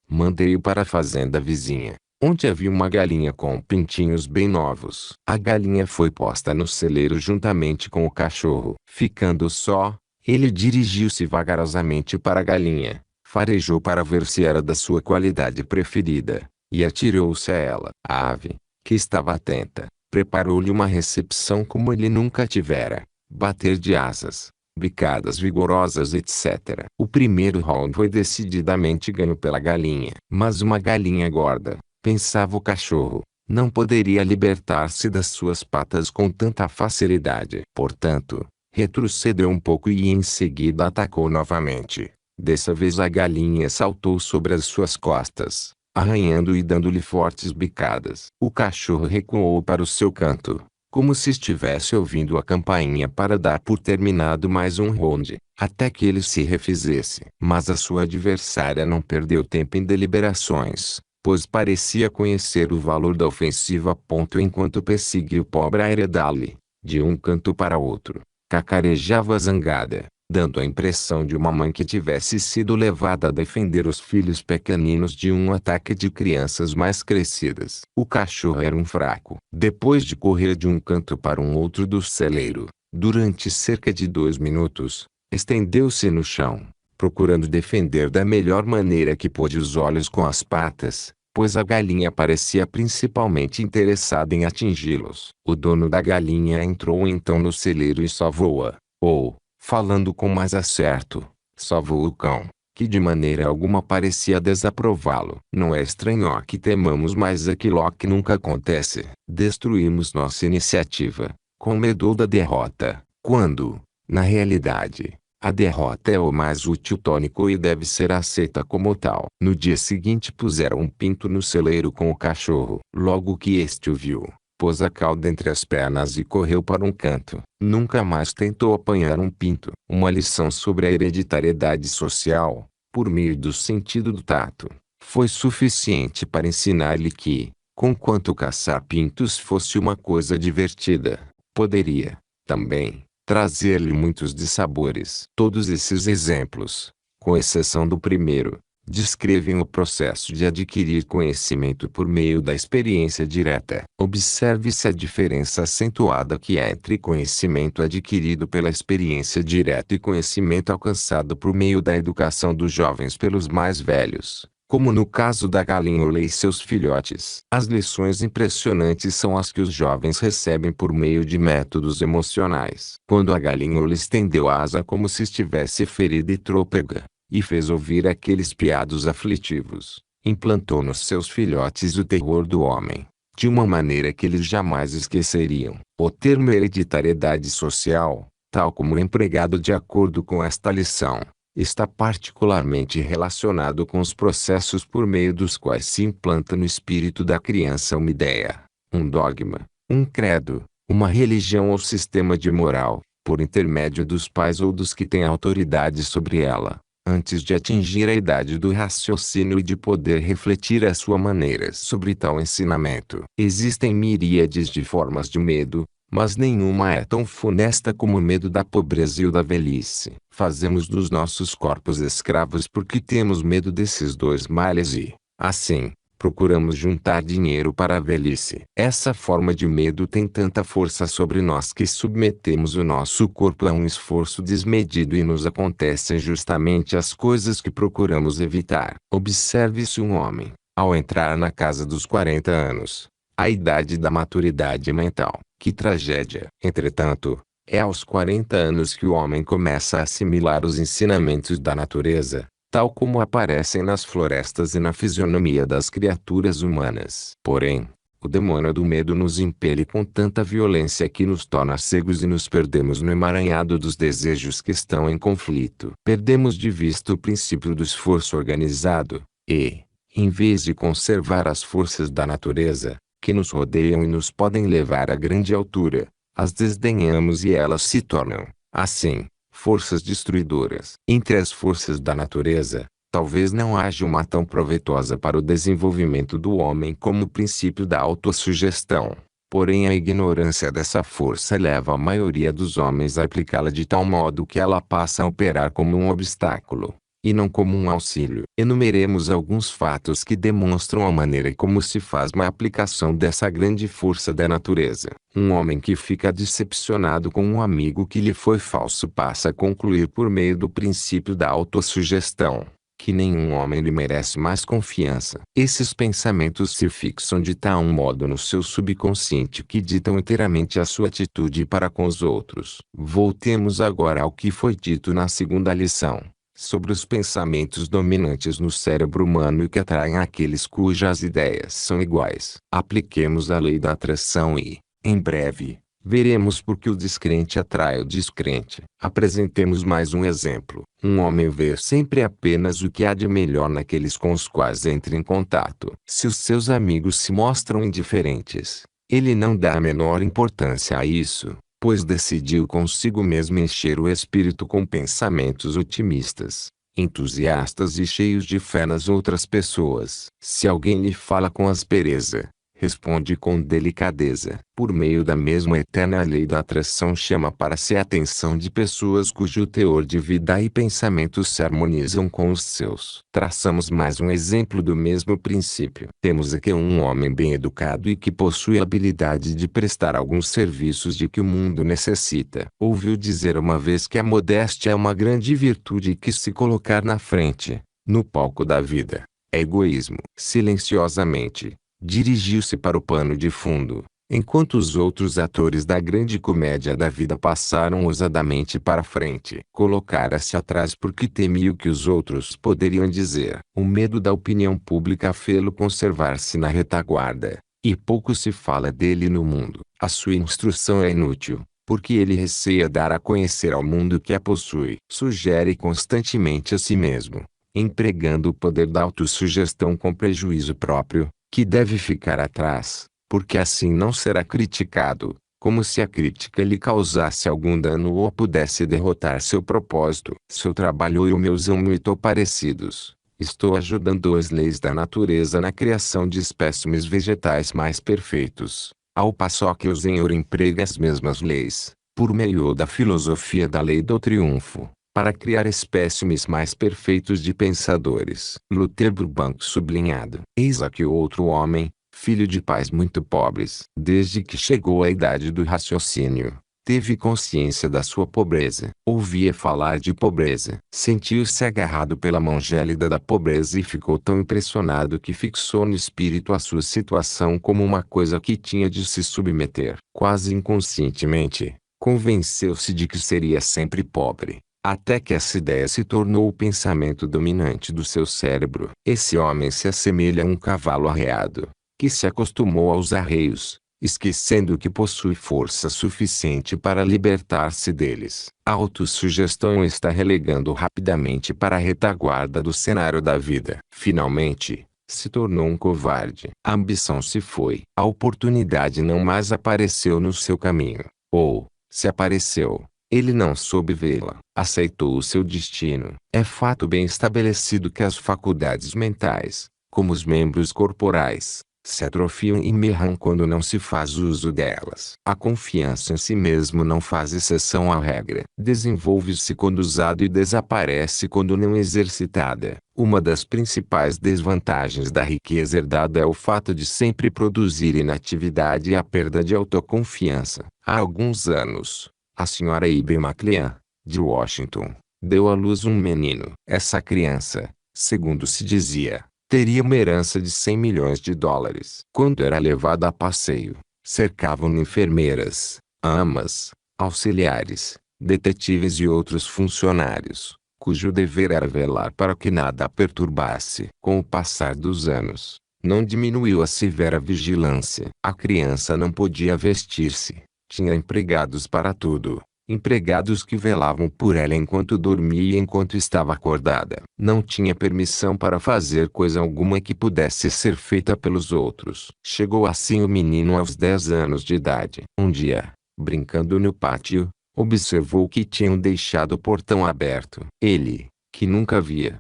mandei-o para a fazenda vizinha, onde havia uma galinha com pintinhos bem novos. A galinha foi posta no celeiro juntamente com o cachorro. Ficando só, ele dirigiu-se vagarosamente para a galinha, farejou para ver se era da sua qualidade preferida, e atirou-se a ela. A ave, que estava atenta, preparou-lhe uma recepção como ele nunca tivera. Bater de asas, bicadas vigorosas, etc. O primeiro round foi decididamente ganho pela galinha. Mas uma galinha gorda, pensava o cachorro, não poderia libertar-se das suas patas com tanta facilidade. Portanto, retrocedeu um pouco e em seguida atacou novamente. Dessa vez a galinha saltou sobre as suas costas, arranhando e dando-lhe fortes bicadas. O cachorro recuou para o seu canto, como se estivesse ouvindo a campainha para dar por terminado mais um round, até que ele se refizesse. Mas a sua adversária não perdeu tempo em deliberações, pois parecia conhecer o valor da ofensiva. Enquanto perseguia o pobre Airedale, de um canto para outro, cacarejava zangada, dando a impressão de uma mãe que tivesse sido levada a defender os filhos pequeninos de um ataque de crianças mais crescidas. O cachorro era um fraco. Depois de correr de um canto para um outro do celeiro, durante cerca de 2 minutos, estendeu-se no chão, procurando defender da melhor maneira que pôde os olhos com as patas, pois a galinha parecia principalmente interessada em atingi-los. O dono da galinha entrou então no celeiro e salvou-a, ou, falando com mais acerto, salvou o cão, que de maneira alguma parecia desaprová-lo. Não é estranho que temamos mais aquilo que nunca acontece. Destruímos nossa iniciativa, com medo da derrota, quando, na realidade, a derrota é o mais útil tônico e deve ser aceita como tal. No dia seguinte puseram um pinto no celeiro com o cachorro. Logo que este o viu, pôs a cauda entre as pernas e correu para um canto. Nunca mais tentou apanhar um pinto. Uma lição sobre a hereditariedade social, por meio do sentido do tato, foi suficiente para ensinar-lhe que, conquanto caçar pintos fosse uma coisa divertida, poderia, também, trazer-lhe muitos dissabores. Todos esses exemplos, com exceção do primeiro, descrevem o processo de adquirir conhecimento por meio da experiência direta. Observe-se a diferença acentuada que há entre conhecimento adquirido pela experiência direta e conhecimento alcançado por meio da educação dos jovens pelos mais velhos. como no caso da galinhola e seus filhotes. As lições impressionantes são as que os jovens recebem por meio de métodos emocionais. Quando a galinhola estendeu a asa como se estivesse ferida e trôpega, e fez ouvir aqueles piados aflitivos, implantou nos seus filhotes o terror do homem, de uma maneira que eles jamais esqueceriam. O termo hereditariedade social, tal como empregado de acordo com esta lição, está particularmente relacionado com os processos por meio dos quais se implanta no espírito da criança uma ideia, um dogma, um credo, uma religião ou sistema de moral, por intermédio dos pais ou dos que têm autoridade sobre ela, antes de atingir a idade do raciocínio e de poder refletir à sua maneira sobre tal ensinamento. Existem miríades de formas de medo, mas nenhuma é tão funesta como o medo da pobreza e o da velhice. Fazemos dos nossos corpos escravos porque temos medo desses dois males e, assim, procuramos juntar dinheiro para a velhice. Essa forma de medo tem tanta força sobre nós que submetemos o nosso corpo a um esforço desmedido e nos acontecem justamente as coisas que procuramos evitar. Observe-se um homem, ao entrar na casa dos 40 anos, a idade da maturidade mental. Que tragédia! Entretanto, é aos 40 anos que o homem começa a assimilar os ensinamentos da natureza, tal como aparecem nas florestas e na fisionomia das criaturas humanas. Porém, o demônio do medo nos impele com tanta violência que nos torna cegos e nos perdemos no emaranhado dos desejos que estão em conflito. Perdemos de vista o princípio do esforço organizado, e, em vez de conservar as forças da natureza, que nos rodeiam e nos podem levar a grande altura, as desdenhamos e elas se tornam, assim, forças destruidoras. Entre as forças da natureza, talvez não haja uma tão proveitosa para o desenvolvimento do homem como o princípio da autossugestão. Porém, a ignorância dessa força leva a maioria dos homens a aplicá-la de tal modo que ela passa a operar como um obstáculo, e não como um auxílio. Enumeremos alguns fatos que demonstram a maneira como se faz uma aplicação dessa grande força da natureza. Um homem que fica decepcionado com um amigo que lhe foi falso passa a concluir por meio do princípio da autossugestão, que nenhum homem lhe merece mais confiança. Esses pensamentos se fixam de tal modo no seu subconsciente que ditam inteiramente a sua atitude para com os outros. Voltemos agora ao que foi dito na segunda lição, sobre os pensamentos dominantes no cérebro humano e que atraem aqueles cujas ideias são iguais. Apliquemos a lei da atração e, em breve, veremos por que o descrente atrai o descrente. Apresentemos mais um exemplo. Um homem vê sempre apenas o que há de melhor naqueles com os quais entra em contato. Se os seus amigos se mostram indiferentes, ele não dá a menor importância a isso, pois decidiu consigo mesmo encher o espírito com pensamentos otimistas, entusiastas e cheios de fé nas outras pessoas. Se alguém lhe fala com aspereza, responde com delicadeza. Por meio da mesma eterna lei da atração chama para si a atenção de pessoas cujo teor de vida e pensamentos se harmonizam com os seus. Traçamos mais um exemplo do mesmo princípio. Temos aqui um homem bem educado e que possui a habilidade de prestar alguns serviços de que o mundo necessita. Ouviu dizer uma vez que a modéstia é uma grande virtude e que se colocar na frente, no palco da vida, é egoísmo. Silenciosamente, dirigiu-se para o pano de fundo, enquanto os outros atores da grande comédia da vida passaram ousadamente para frente. Colocara-se atrás porque temia o que os outros poderiam dizer. O medo da opinião pública fê-lo conservar-se na retaguarda, e pouco se fala dele no mundo. A sua instrução é inútil, porque ele receia dar a conhecer ao mundo que a possui. Sugere constantemente a si mesmo, empregando o poder da autossugestão com prejuízo próprio, que deve ficar atrás, porque assim não será criticado, como se a crítica lhe causasse algum dano ou pudesse derrotar seu propósito. Seu trabalho e o meu são muito parecidos. Estou ajudando as leis da natureza na criação de espécimes vegetais mais perfeitos, ao passo que o Senhor emprega as mesmas leis, por meio da filosofia da lei do triunfo, para criar espécimes mais perfeitos de pensadores. Luther Burbank sublinhado. Eis aqui outro homem, filho de pais muito pobres. Desde que chegou à idade do raciocínio, Teve consciência da sua pobreza. Ouvia falar de pobreza. Sentiu-se agarrado pela mão gélida da pobreza e ficou tão impressionado que fixou no espírito a sua situação como uma coisa que tinha de se submeter. Quase inconscientemente, convenceu-se de que seria sempre pobre. Até que essa ideia se tornou o pensamento dominante do seu cérebro. Esse homem se assemelha a um cavalo arreado, que se acostumou aos arreios, esquecendo que possui força suficiente para libertar-se deles. A autossugestão está relegando rapidamente para a retaguarda do cenário da vida. Finalmente, se tornou um covarde. A ambição se foi. A oportunidade não mais apareceu no seu caminho. Ou, se apareceu, ele não soube vê-la. Aceitou o seu destino. É fato bem estabelecido que as faculdades mentais, como os membros corporais, se atrofiam e mirram quando não se faz uso delas. A confiança em si mesmo não faz exceção à regra. Desenvolve-se quando usado e desaparece quando não exercitada. Uma das principais desvantagens da riqueza herdada é o fato de sempre produzir inatividade e a perda de autoconfiança. Há alguns anos, a senhora Ibe McLean, de Washington, deu à luz um menino. Essa criança, segundo se dizia, teria uma herança de 100 milhões de dólares. Quando era levada a passeio, cercavam-no enfermeiras, amas, auxiliares, detetives e outros funcionários, cujo dever era velar para que nada a perturbasse. Com o passar dos anos, não diminuiu a severa vigilância. A criança não podia vestir-se. Tinha empregados para tudo. Empregados que velavam por ela enquanto dormia e enquanto estava acordada. Não tinha permissão para fazer coisa alguma que pudesse ser feita pelos outros. Chegou assim o menino aos 10 anos de idade. Um dia, brincando no pátio, observou que tinham deixado o portão aberto. Ele, que nunca havia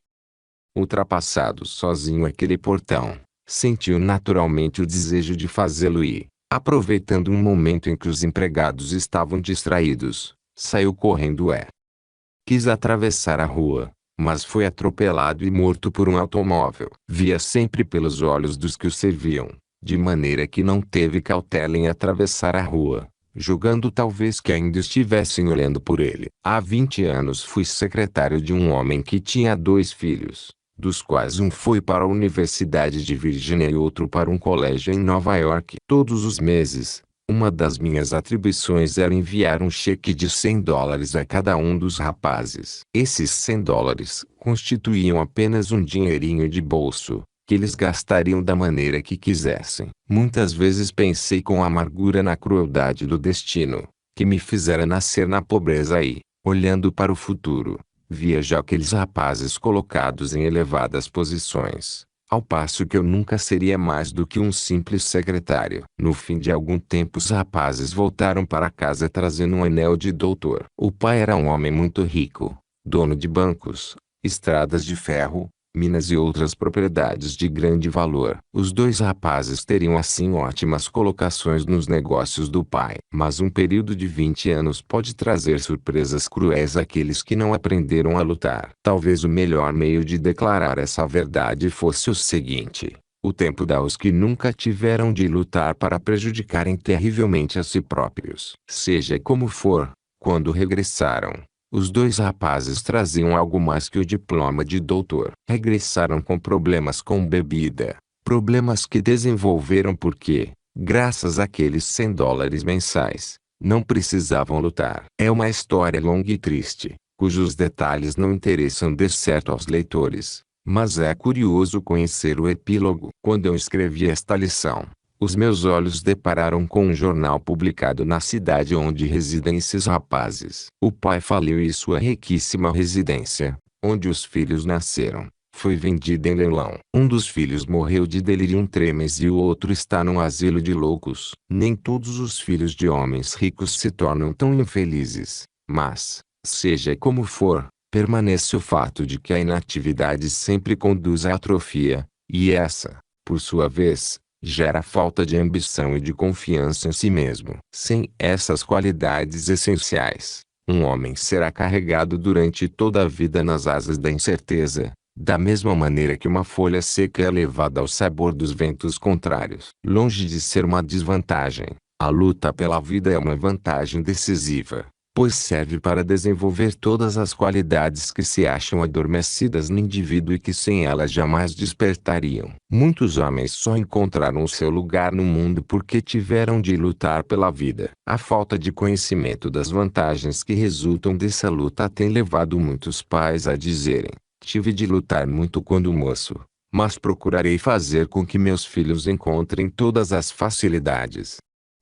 ultrapassado sozinho aquele portão, sentiu naturalmente o desejo de fazê-lo e, aproveitando um momento em que os empregados estavam distraídos, saiu correndo quis atravessar a rua, mas foi atropelado e morto por um automóvel. Via sempre pelos olhos dos que o serviam, de maneira que não teve cautela em atravessar a rua, julgando talvez que ainda estivessem olhando por ele. Há 20 anos fui secretário de um homem que tinha 2 filhos, dos quais um foi para a Universidade de Virgínia e outro para um colégio em Nova York. Todos os meses, uma das minhas atribuições era enviar um cheque de 100 dólares a cada um dos rapazes. Esses 100 dólares constituíam apenas um dinheirinho de bolso, que eles gastariam da maneira que quisessem. Muitas vezes pensei com amargura na crueldade do destino, que me fizera nascer na pobreza e, olhando para o futuro, via já aqueles rapazes colocados em elevadas posições, ao passo que eu nunca seria mais do que um simples secretário. No fim de algum tempo os rapazes voltaram para casa trazendo um anel de doutor. O pai era um homem muito rico, dono de bancos, estradas de ferro, minas e outras propriedades de grande valor. Os 2 rapazes teriam assim ótimas colocações nos negócios do pai. Mas um período de 20 anos pode trazer surpresas cruéis àqueles que não aprenderam a lutar. Talvez o melhor meio de declarar essa verdade fosse o seguinte: o tempo dá aos que nunca tiveram de lutar para prejudicarem terrivelmente a si próprios. Seja como for, quando regressaram, os 2 rapazes traziam algo mais que o diploma de doutor. Regressaram com problemas com bebida, problemas que desenvolveram porque, graças àqueles 100 dólares mensais, não precisavam lutar. É uma história longa e triste, cujos detalhes não interessam de certo aos leitores, mas é curioso conhecer o epílogo. Quando eu escrevi esta lição, os meus olhos depararam com um jornal publicado na cidade onde residem esses rapazes. O pai faliu e sua riquíssima residência, onde os filhos nasceram, foi vendida em leilão. Um dos filhos morreu de delirium tremens e o outro está num asilo de loucos. Nem todos os filhos de homens ricos se tornam tão infelizes, mas, seja como for, permanece o fato de que a inatividade sempre conduz à atrofia, e essa, por sua vez, gera falta de ambição e de confiança em si mesmo. Sem essas qualidades essenciais, um homem será carregado durante toda a vida nas asas da incerteza, da mesma maneira que uma folha seca é levada ao sabor dos ventos contrários. Longe de ser uma desvantagem, A luta pela vida é uma vantagem decisiva, pois serve para desenvolver todas as qualidades que se acham adormecidas no indivíduo e que sem elas jamais despertariam. Muitos homens só encontraram o seu lugar no mundo porque tiveram de lutar pela vida. A falta de conhecimento das vantagens que resultam dessa luta tem levado muitos pais a dizerem: tive de lutar muito quando moço, mas procurarei fazer com que meus filhos encontrem todas as facilidades.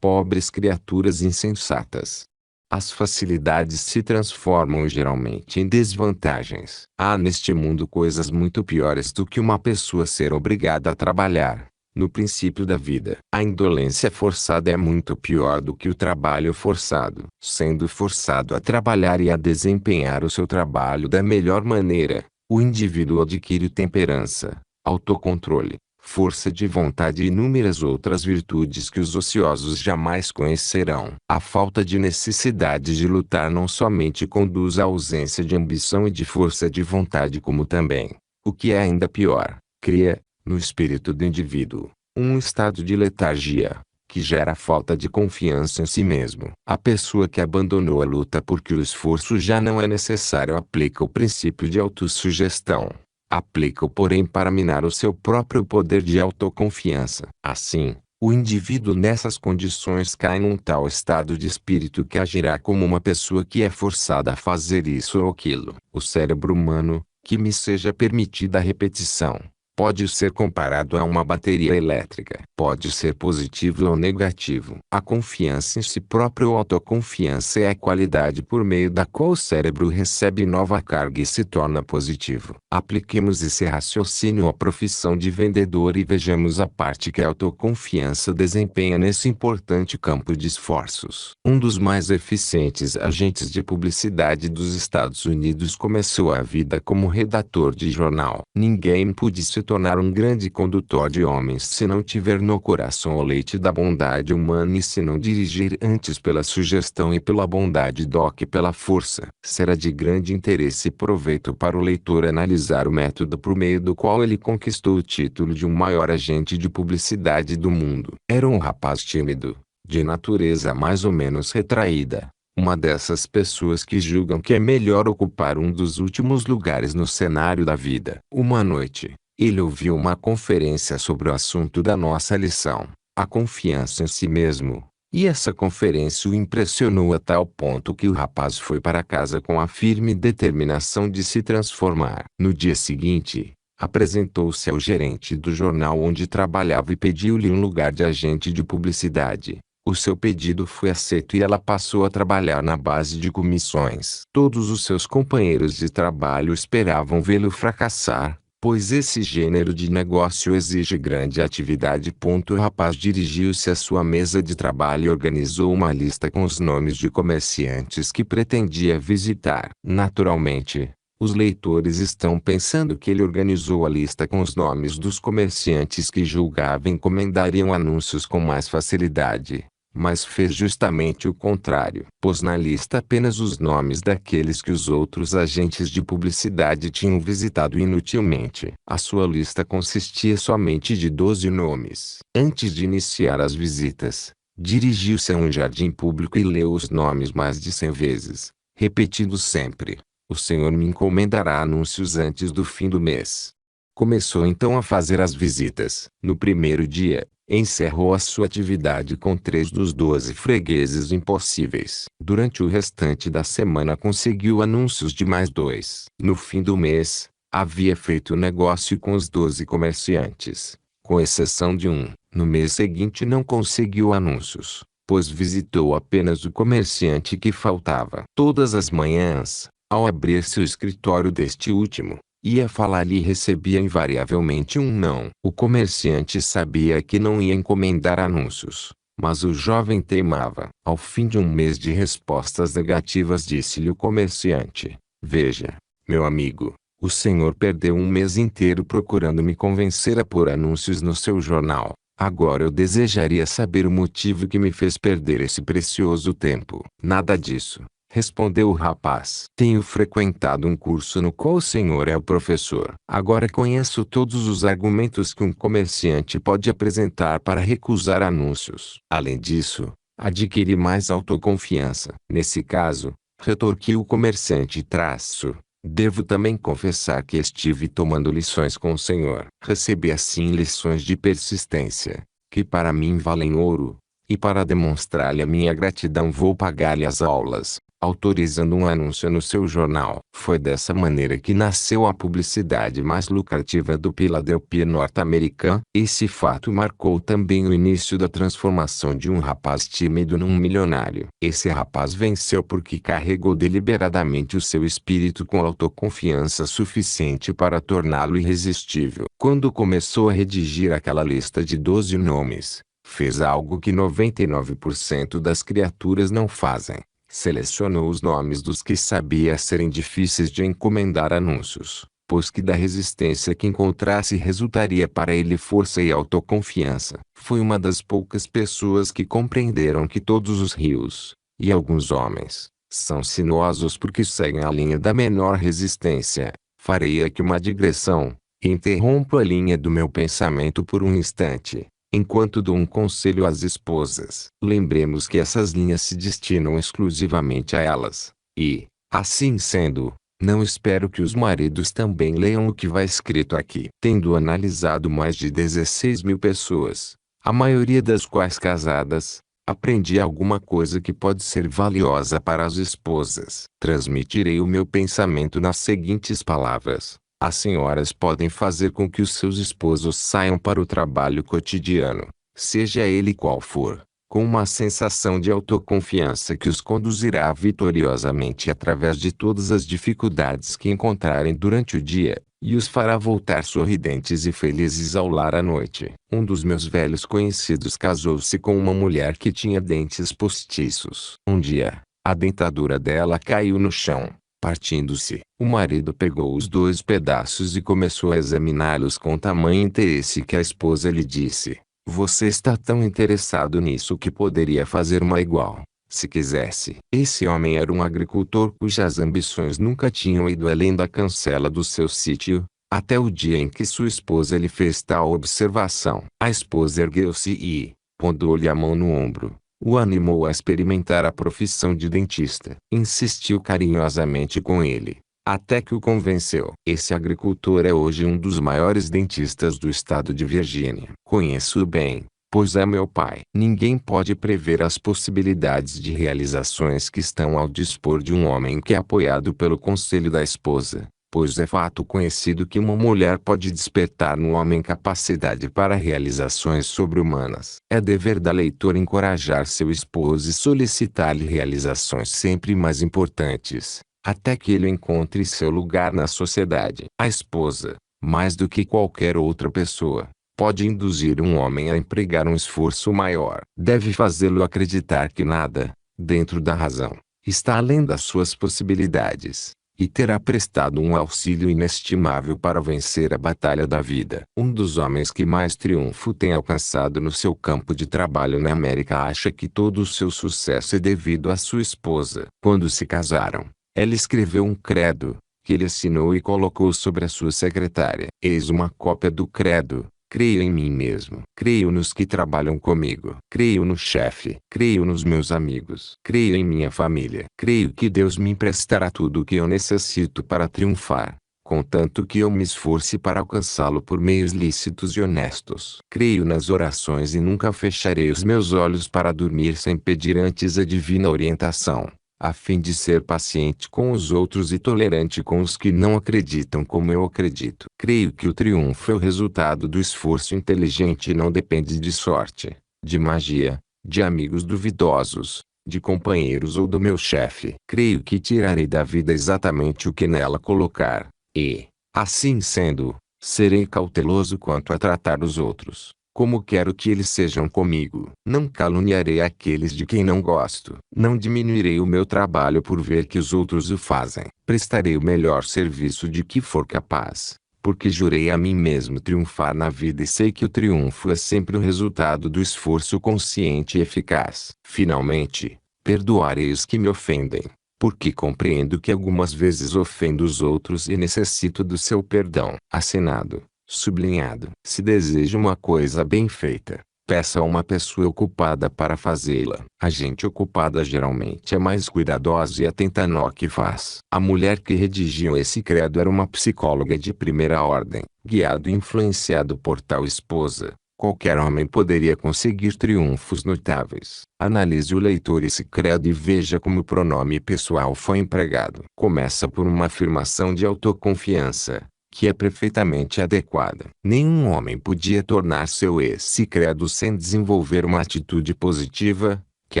Pobres criaturas insensatas! As facilidades se transformam geralmente em desvantagens. Há neste mundo coisas muito piores do que uma pessoa ser obrigada a trabalhar. No princípio da vida, a indolência forçada é muito pior do que o trabalho forçado. Sendo forçado a trabalhar e a desempenhar o seu trabalho da melhor maneira, o indivíduo adquire temperança, autocontrole, força de vontade e inúmeras outras virtudes que os ociosos jamais conhecerão. A falta de necessidade de lutar não somente conduz à ausência de ambição e de força de vontade, como também, o que é ainda pior, cria, no espírito do indivíduo, um estado de letargia, que gera falta de confiança em si mesmo. A pessoa que abandonou a luta porque o esforço já não é necessário aplica o princípio de autossugestão. Aplica-o, porém, para minar o seu próprio poder de autoconfiança. Assim, o indivíduo nessas condições cai num tal estado de espírito que agirá como uma pessoa que é forçada a fazer isso ou aquilo. O cérebro humano, que me seja permitida a repetição, pode ser comparado a uma bateria elétrica. Pode ser positivo ou negativo. A confiança em si próprio ou autoconfiança é a qualidade por meio da qual o cérebro recebe nova carga e se torna positivo. Apliquemos esse raciocínio à profissão de vendedor e vejamos a parte que a autoconfiança desempenha nesse importante campo de esforços. Um dos mais eficientes agentes de publicidade dos Estados Unidos começou a vida como redator de jornal. Ninguém pôde se tornar um grande condutor de homens se não tiver no coração o leite da bondade humana e se não dirigir antes pela sugestão e pela bondade do que pela força. Será de grande interesse e proveito para o leitor analisar o método por meio do qual ele conquistou o título de um maior agente de publicidade do mundo. Era um rapaz tímido, de natureza mais ou menos retraída. Uma dessas pessoas que julgam que é melhor ocupar um dos últimos lugares no cenário da vida. Uma noite, ele ouviu uma conferência sobre o assunto da nossa lição, a confiança em si mesmo, e essa conferência o impressionou a tal ponto que o rapaz foi para casa com a firme determinação de se transformar. No dia seguinte, apresentou-se ao gerente do jornal onde trabalhava e pediu-lhe um lugar de agente de publicidade. O seu pedido foi aceito e ela passou a trabalhar na base de comissões. Todos os seus companheiros de trabalho esperavam vê-lo fracassar, pois esse gênero de negócio exige grande atividade. O rapaz dirigiu-se à sua mesa de trabalho e organizou uma lista com os nomes de comerciantes que pretendia visitar. Naturalmente, os leitores estão pensando que ele organizou a lista com os nomes dos comerciantes que julgava encomendariam anúncios com mais facilidade. Mas fez justamente o contrário. Pôs na lista apenas os nomes daqueles que os outros agentes de publicidade tinham visitado inutilmente. A sua lista consistia somente de 12 nomes. Antes de iniciar as visitas, dirigiu-se a um jardim público e leu os nomes mais de 100 vezes, repetindo sempre: "O senhor me encomendará anúncios antes do fim do mês." Começou então a fazer as visitas. No primeiro dia, encerrou a sua atividade com 3 dos 12 fregueses impossíveis. Durante o restante da semana conseguiu anúncios de mais 2. No fim do mês, havia feito negócio com os 12 comerciantes, com exceção de um. No mês seguinte não conseguiu anúncios, pois visitou apenas o comerciante que faltava. Todas as manhãs, ao abrir-se o escritório deste último, ia falar-lhe e recebia invariavelmente um não. O comerciante sabia que não ia encomendar anúncios, mas o jovem teimava. Ao fim de um mês de respostas negativas, disse-lhe o comerciante: "Veja, meu amigo, o senhor perdeu um mês inteiro procurando me convencer a pôr anúncios no seu jornal. Agora eu desejaria saber o motivo que me fez perder esse precioso tempo." "Nada disso", respondeu o rapaz. "Tenho frequentado um curso no qual o senhor é o professor. Agora conheço todos os argumentos que um comerciante pode apresentar para recusar anúncios. Além disso, adquiri mais autoconfiança. Nesse caso, retorquiu o comerciante traço. Devo também confessar que estive tomando lições com o Senhor. Recebi assim lições de persistência, que para mim valem ouro, e para demonstrar-lhe a minha gratidão vou pagar-lhe as aulas, autorizando um anúncio no seu jornal. Foi dessa maneira que nasceu a publicidade mais lucrativa do Philadelphia norte-americano. Esse fato marcou também o início da transformação de um rapaz tímido num milionário. Esse rapaz venceu porque carregou deliberadamente o seu espírito com autoconfiança suficiente para torná-lo irresistível. Quando começou a redigir aquela lista de 12 nomes, fez algo que 99% das criaturas não fazem. Selecionou os nomes dos que sabia serem difíceis de encomendar anúncios, pois que da resistência que encontrasse resultaria para ele força e autoconfiança. Foi uma das poucas pessoas que compreenderam que todos os rios, e alguns homens, são sinuosos porque seguem a linha da menor resistência. Farei aqui uma digressão, e interrompo a linha do meu pensamento por um instante, enquanto dou um conselho às esposas. Lembremos que essas linhas se destinam exclusivamente a elas, e, assim sendo, não espero que os maridos também leiam o que vai escrito aqui. Tendo analisado mais de 16.000 pessoas, a maioria das quais casadas, aprendi alguma coisa que pode ser valiosa para as esposas. Transmitirei o meu pensamento nas seguintes palavras. As senhoras podem fazer com que os seus esposos saiam para o trabalho cotidiano, seja ele qual for, com uma sensação de autoconfiança que os conduzirá vitoriosamente através de todas as dificuldades que encontrarem durante o dia, e os fará voltar sorridentes e felizes ao lar à noite. Um dos meus velhos conhecidos casou-se com uma mulher que tinha dentes postiços. Um dia, a dentadura dela caiu no chão. Partindo-se, o marido pegou os 2 pedaços e começou a examiná-los com tamanho interesse que a esposa lhe disse: "Você está tão interessado nisso que poderia fazer uma igual, se quisesse." Esse homem era um agricultor cujas ambições nunca tinham ido além da cancela do seu sítio, até o dia em que sua esposa lhe fez tal observação. A esposa ergueu-se e, pondo-lhe a mão no ombro, o animou a experimentar a profissão de dentista. Insistiu carinhosamente com ele, até que o convenceu. Esse agricultor é hoje um dos maiores dentistas do estado de Virgínia. Conheço-o bem, pois é meu pai. Ninguém pode prever as possibilidades de realizações que estão ao dispor de um homem que é apoiado pelo conselho da esposa, pois é fato conhecido que uma mulher pode despertar no homem capacidade para realizações sobre-humanas. É dever da leitora encorajar seu esposo e solicitar-lhe realizações sempre mais importantes, até que ele encontre seu lugar na sociedade. A esposa, mais do que qualquer outra pessoa, pode induzir um homem a empregar um esforço maior. Deve fazê-lo acreditar que nada, dentro da razão, está além das suas possibilidades, e terá prestado um auxílio inestimável para vencer a batalha da vida. Um dos homens que mais triunfo tem alcançado no seu campo de trabalho na América acha que todo o seu sucesso é devido à sua esposa. Quando se casaram, ela escreveu um credo, que ele assinou e colocou sobre a sua secretária. Eis uma cópia do credo: creio em mim mesmo. Creio nos que trabalham comigo. Creio no chefe. Creio nos meus amigos. Creio em minha família. Creio que Deus me emprestará tudo o que eu necessito para triunfar, contanto que eu me esforce para alcançá-lo por meios lícitos e honestos. Creio nas orações e nunca fecharei os meus olhos para dormir sem pedir antes a divina orientação, a fim de ser paciente com os outros e tolerante com os que não acreditam como eu acredito. Creio que o triunfo é o resultado do esforço inteligente e não depende de sorte, de magia, de amigos duvidosos, de companheiros ou do meu chefe. Creio que tirarei da vida exatamente o que nela colocar, e, assim sendo, serei cauteloso quanto a tratar os outros como quero que eles sejam comigo. Não caluniarei aqueles de quem não gosto. Não diminuirei o meu trabalho por ver que os outros o fazem. Prestarei o melhor serviço de que for capaz, porque jurei a mim mesmo triunfar na vida e sei que o triunfo é sempre o resultado do esforço consciente e eficaz. Finalmente, perdoarei os que me ofendem, porque compreendo que algumas vezes ofendo os outros e necessito do seu perdão. Assinado, sublinhado. Se deseja uma coisa bem feita, Peça a uma pessoa ocupada para fazê-la. A gente ocupada geralmente é mais cuidadosa e atenta no que faz. A mulher que redigiu esse credo era uma psicóloga de primeira ordem. Guiado e influenciado por tal esposa, qualquer homem poderia conseguir triunfos notáveis. Analise o leitor esse credo e veja como o pronome pessoal foi empregado. Começa por uma afirmação de autoconfiança, que é perfeitamente adequada. Nenhum homem podia tornar-se esse credo sem desenvolver uma atitude positiva, que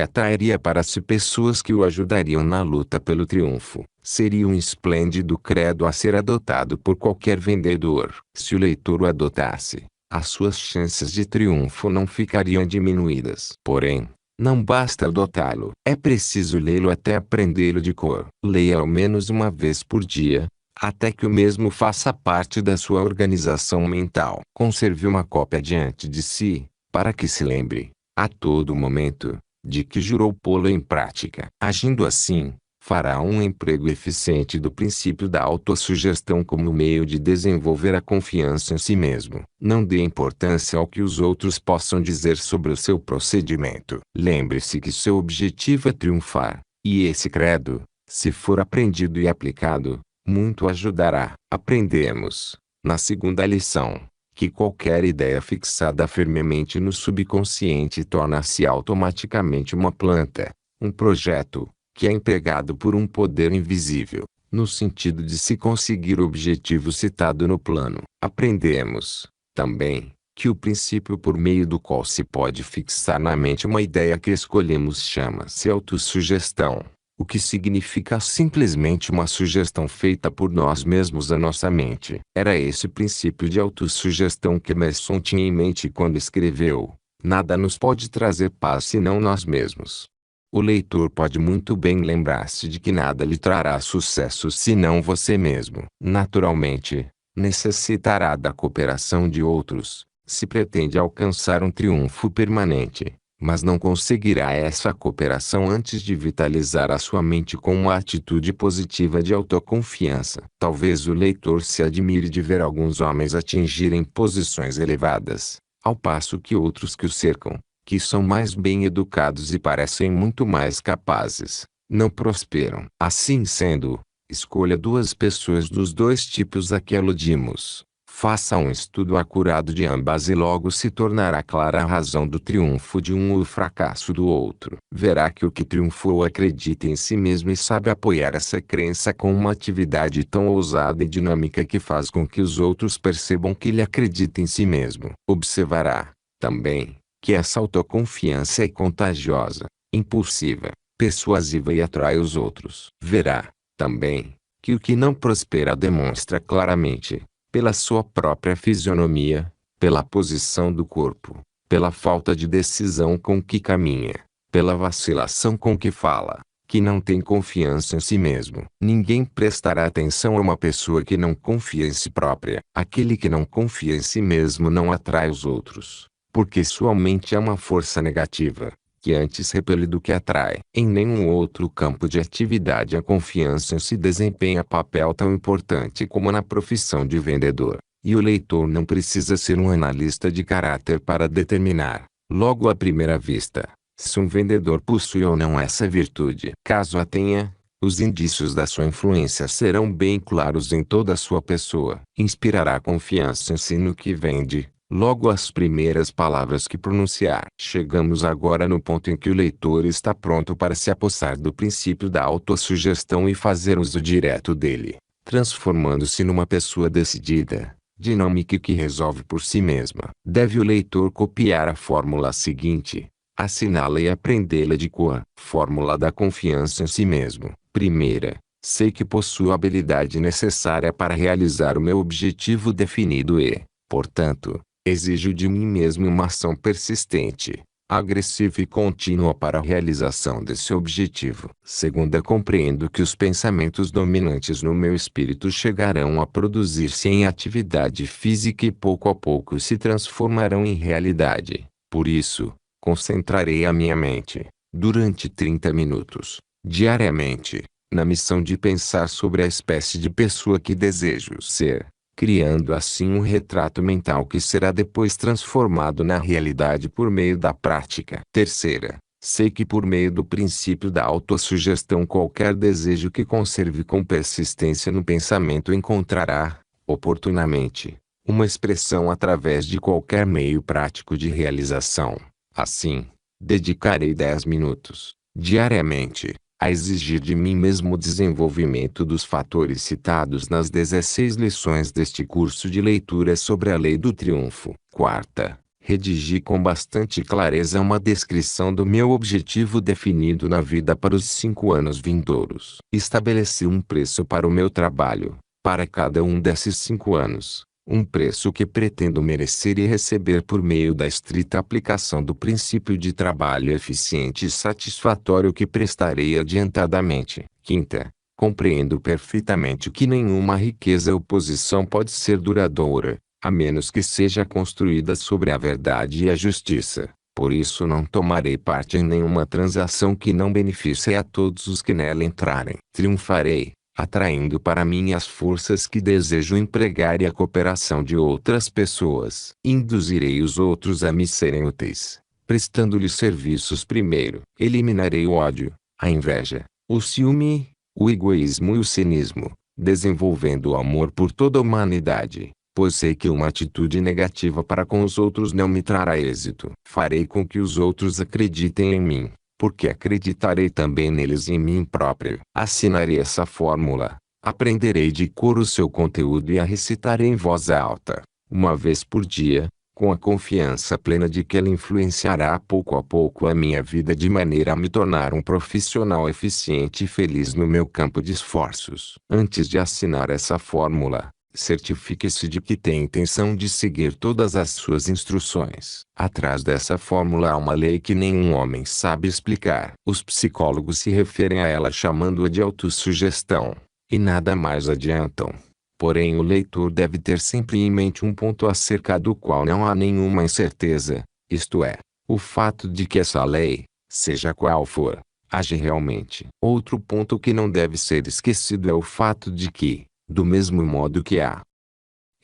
atrairia para si pessoas que o ajudariam na luta pelo triunfo. Seria um esplêndido credo a ser adotado por qualquer vendedor. Se o leitor o adotasse, as suas chances de triunfo não ficariam diminuídas. Porém, não basta adotá-lo. É preciso lê-lo até aprendê-lo de cor. Leia ao menos uma vez por dia, até que o mesmo faça parte da sua organização mental. Conserve uma cópia diante de si, para que se lembre, a todo momento, de que jurou pô-lo em prática. Agindo assim, fará um emprego eficiente do princípio da autossugestão como meio de desenvolver a confiança em si mesmo. Não dê importância ao que os outros possam dizer sobre o seu procedimento. Lembre-se que seu objetivo é triunfar, e esse credo, se for aprendido e aplicado, muito ajudará. Aprendemos, na segunda lição, que qualquer ideia fixada firmemente no subconsciente torna-se automaticamente uma planta, um projeto, que é empregado por um poder invisível, no sentido de se conseguir o objetivo citado no plano. Aprendemos, também, que o princípio por meio do qual se pode fixar na mente uma ideia que escolhemos chama-se autossugestão, o que significa simplesmente uma sugestão feita por nós mesmos à nossa mente. Era esse princípio de autossugestão que Emerson tinha em mente quando escreveu: "Nada nos pode trazer paz senão nós mesmos." O leitor pode muito bem lembrar-se de que nada lhe trará sucesso senão você mesmo. Naturalmente, necessitará da cooperação de outros, se pretende alcançar um triunfo permanente, mas não conseguirá essa cooperação antes de vitalizar a sua mente com uma atitude positiva de autoconfiança. Talvez o leitor se admire de ver alguns homens atingirem posições elevadas, ao passo que outros que o cercam, que são mais bem educados e parecem muito mais capazes, não prosperam. Assim sendo, escolha duas pessoas dos dois tipos a que aludimos. Faça um estudo acurado de ambas e logo se tornará clara a razão do triunfo de um ou o fracasso do outro. Verá que o que triunfou acredita em si mesmo e sabe apoiar essa crença com uma atividade tão ousada e dinâmica que faz com que os outros percebam que ele acredita em si mesmo. Observará, também, que essa autoconfiança é contagiosa, impulsiva, persuasiva e atrai os outros. Verá, também, que o que não prospera demonstra claramente, pela sua própria fisionomia, pela posição do corpo, pela falta de decisão com que caminha, pela vacilação com que fala, que não tem confiança em si mesmo. Ninguém prestará atenção a uma pessoa que não confia em si própria. Aquele que não confia em si mesmo não atrai os outros, porque sua mente é uma força negativa, que antes repele do que atrai. Em nenhum outro campo de atividade a confiança em si desempenha papel tão importante como na profissão de vendedor. E o leitor não precisa ser um analista de caráter para determinar, logo à primeira vista, se um vendedor possui ou não essa virtude. Caso a tenha, os indícios da sua influência serão bem claros em toda a sua pessoa. Inspirará confiança em si no que vende, logo as primeiras palavras que pronunciar. Chegamos agora no ponto em que o leitor está pronto para se apossar do princípio da autossugestão e fazer uso direto dele, transformando-se numa pessoa decidida, dinâmica e que resolve por si mesma. Deve o leitor copiar a fórmula seguinte, assinala e aprendê-la de cor. Fórmula da confiança em si mesmo. Primeira, sei que possuo a habilidade necessária para realizar o meu objetivo definido e, portanto, exijo de mim mesmo uma ação persistente, agressiva e contínua para a realização desse objetivo. Segunda, compreendo que os pensamentos dominantes no meu espírito chegarão a produzir-se em atividade física e pouco a pouco se transformarão em realidade. Por isso, concentrarei a minha mente, durante 30 minutos, diariamente, na missão de pensar sobre a espécie de pessoa que desejo ser, criando assim um retrato mental que será depois transformado na realidade por meio da prática. Terceira, sei que por meio do princípio da autossugestão qualquer desejo que conserve com persistência no pensamento encontrará, oportunamente, uma expressão através de qualquer meio prático de realização. Assim, dedicarei 10 minutos, diariamente, a exigir de mim mesmo o desenvolvimento dos fatores citados nas 16 lições deste curso de leitura sobre a Lei do Triunfo. Quarta, redigi com bastante clareza uma descrição do meu objetivo definido na vida para os 5 anos vindouros. Estabeleci um preço para o meu trabalho, para cada um desses 5 anos. Um preço que pretendo merecer e receber por meio da estrita aplicação do princípio de trabalho eficiente e satisfatório que prestarei adiantadamente. Quinta, compreendo perfeitamente que nenhuma riqueza ou posição pode ser duradoura, a menos que seja construída sobre a verdade e a justiça. Por isso não tomarei parte em nenhuma transação que não beneficie a todos os que nela entrarem. Triunfarei, atraindo para mim as forças que desejo empregar e a cooperação de outras pessoas. Induzirei os outros a me serem úteis, prestando-lhes serviços primeiro. Eliminarei o ódio, a inveja, o ciúme, o egoísmo e o cinismo, desenvolvendo o amor por toda a humanidade, pois sei que uma atitude negativa para com os outros não me trará êxito. Farei com que os outros acreditem em mim, porque acreditarei também neles e em mim próprio. Assinarei essa fórmula, aprenderei de cor o seu conteúdo e a recitarei em voz alta, uma vez por dia, com a confiança plena de que ela influenciará pouco a pouco a minha vida de maneira a me tornar um profissional eficiente e feliz no meu campo de esforços. Antes de assinar essa fórmula, certifique-se de que tem intenção de seguir todas as suas instruções. Atrás dessa fórmula há uma lei que nenhum homem sabe explicar. Os psicólogos se referem a ela chamando-a de autossugestão, e nada mais adiantam. Porém o leitor deve ter sempre em mente um ponto acerca do qual não há nenhuma incerteza, isto é, o fato de que essa lei, seja qual for, age realmente. Outro ponto que não deve ser esquecido é o fato de que, do mesmo modo que a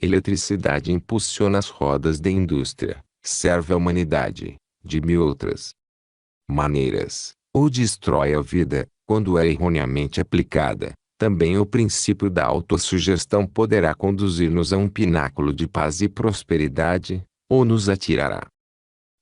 eletricidade impulsiona as rodas da indústria, serve à humanidade, de mil outras maneiras, ou destrói a vida, quando é erroneamente aplicada. Também o princípio da autossugestão poderá conduzir-nos a um pináculo de paz e prosperidade, ou nos atirará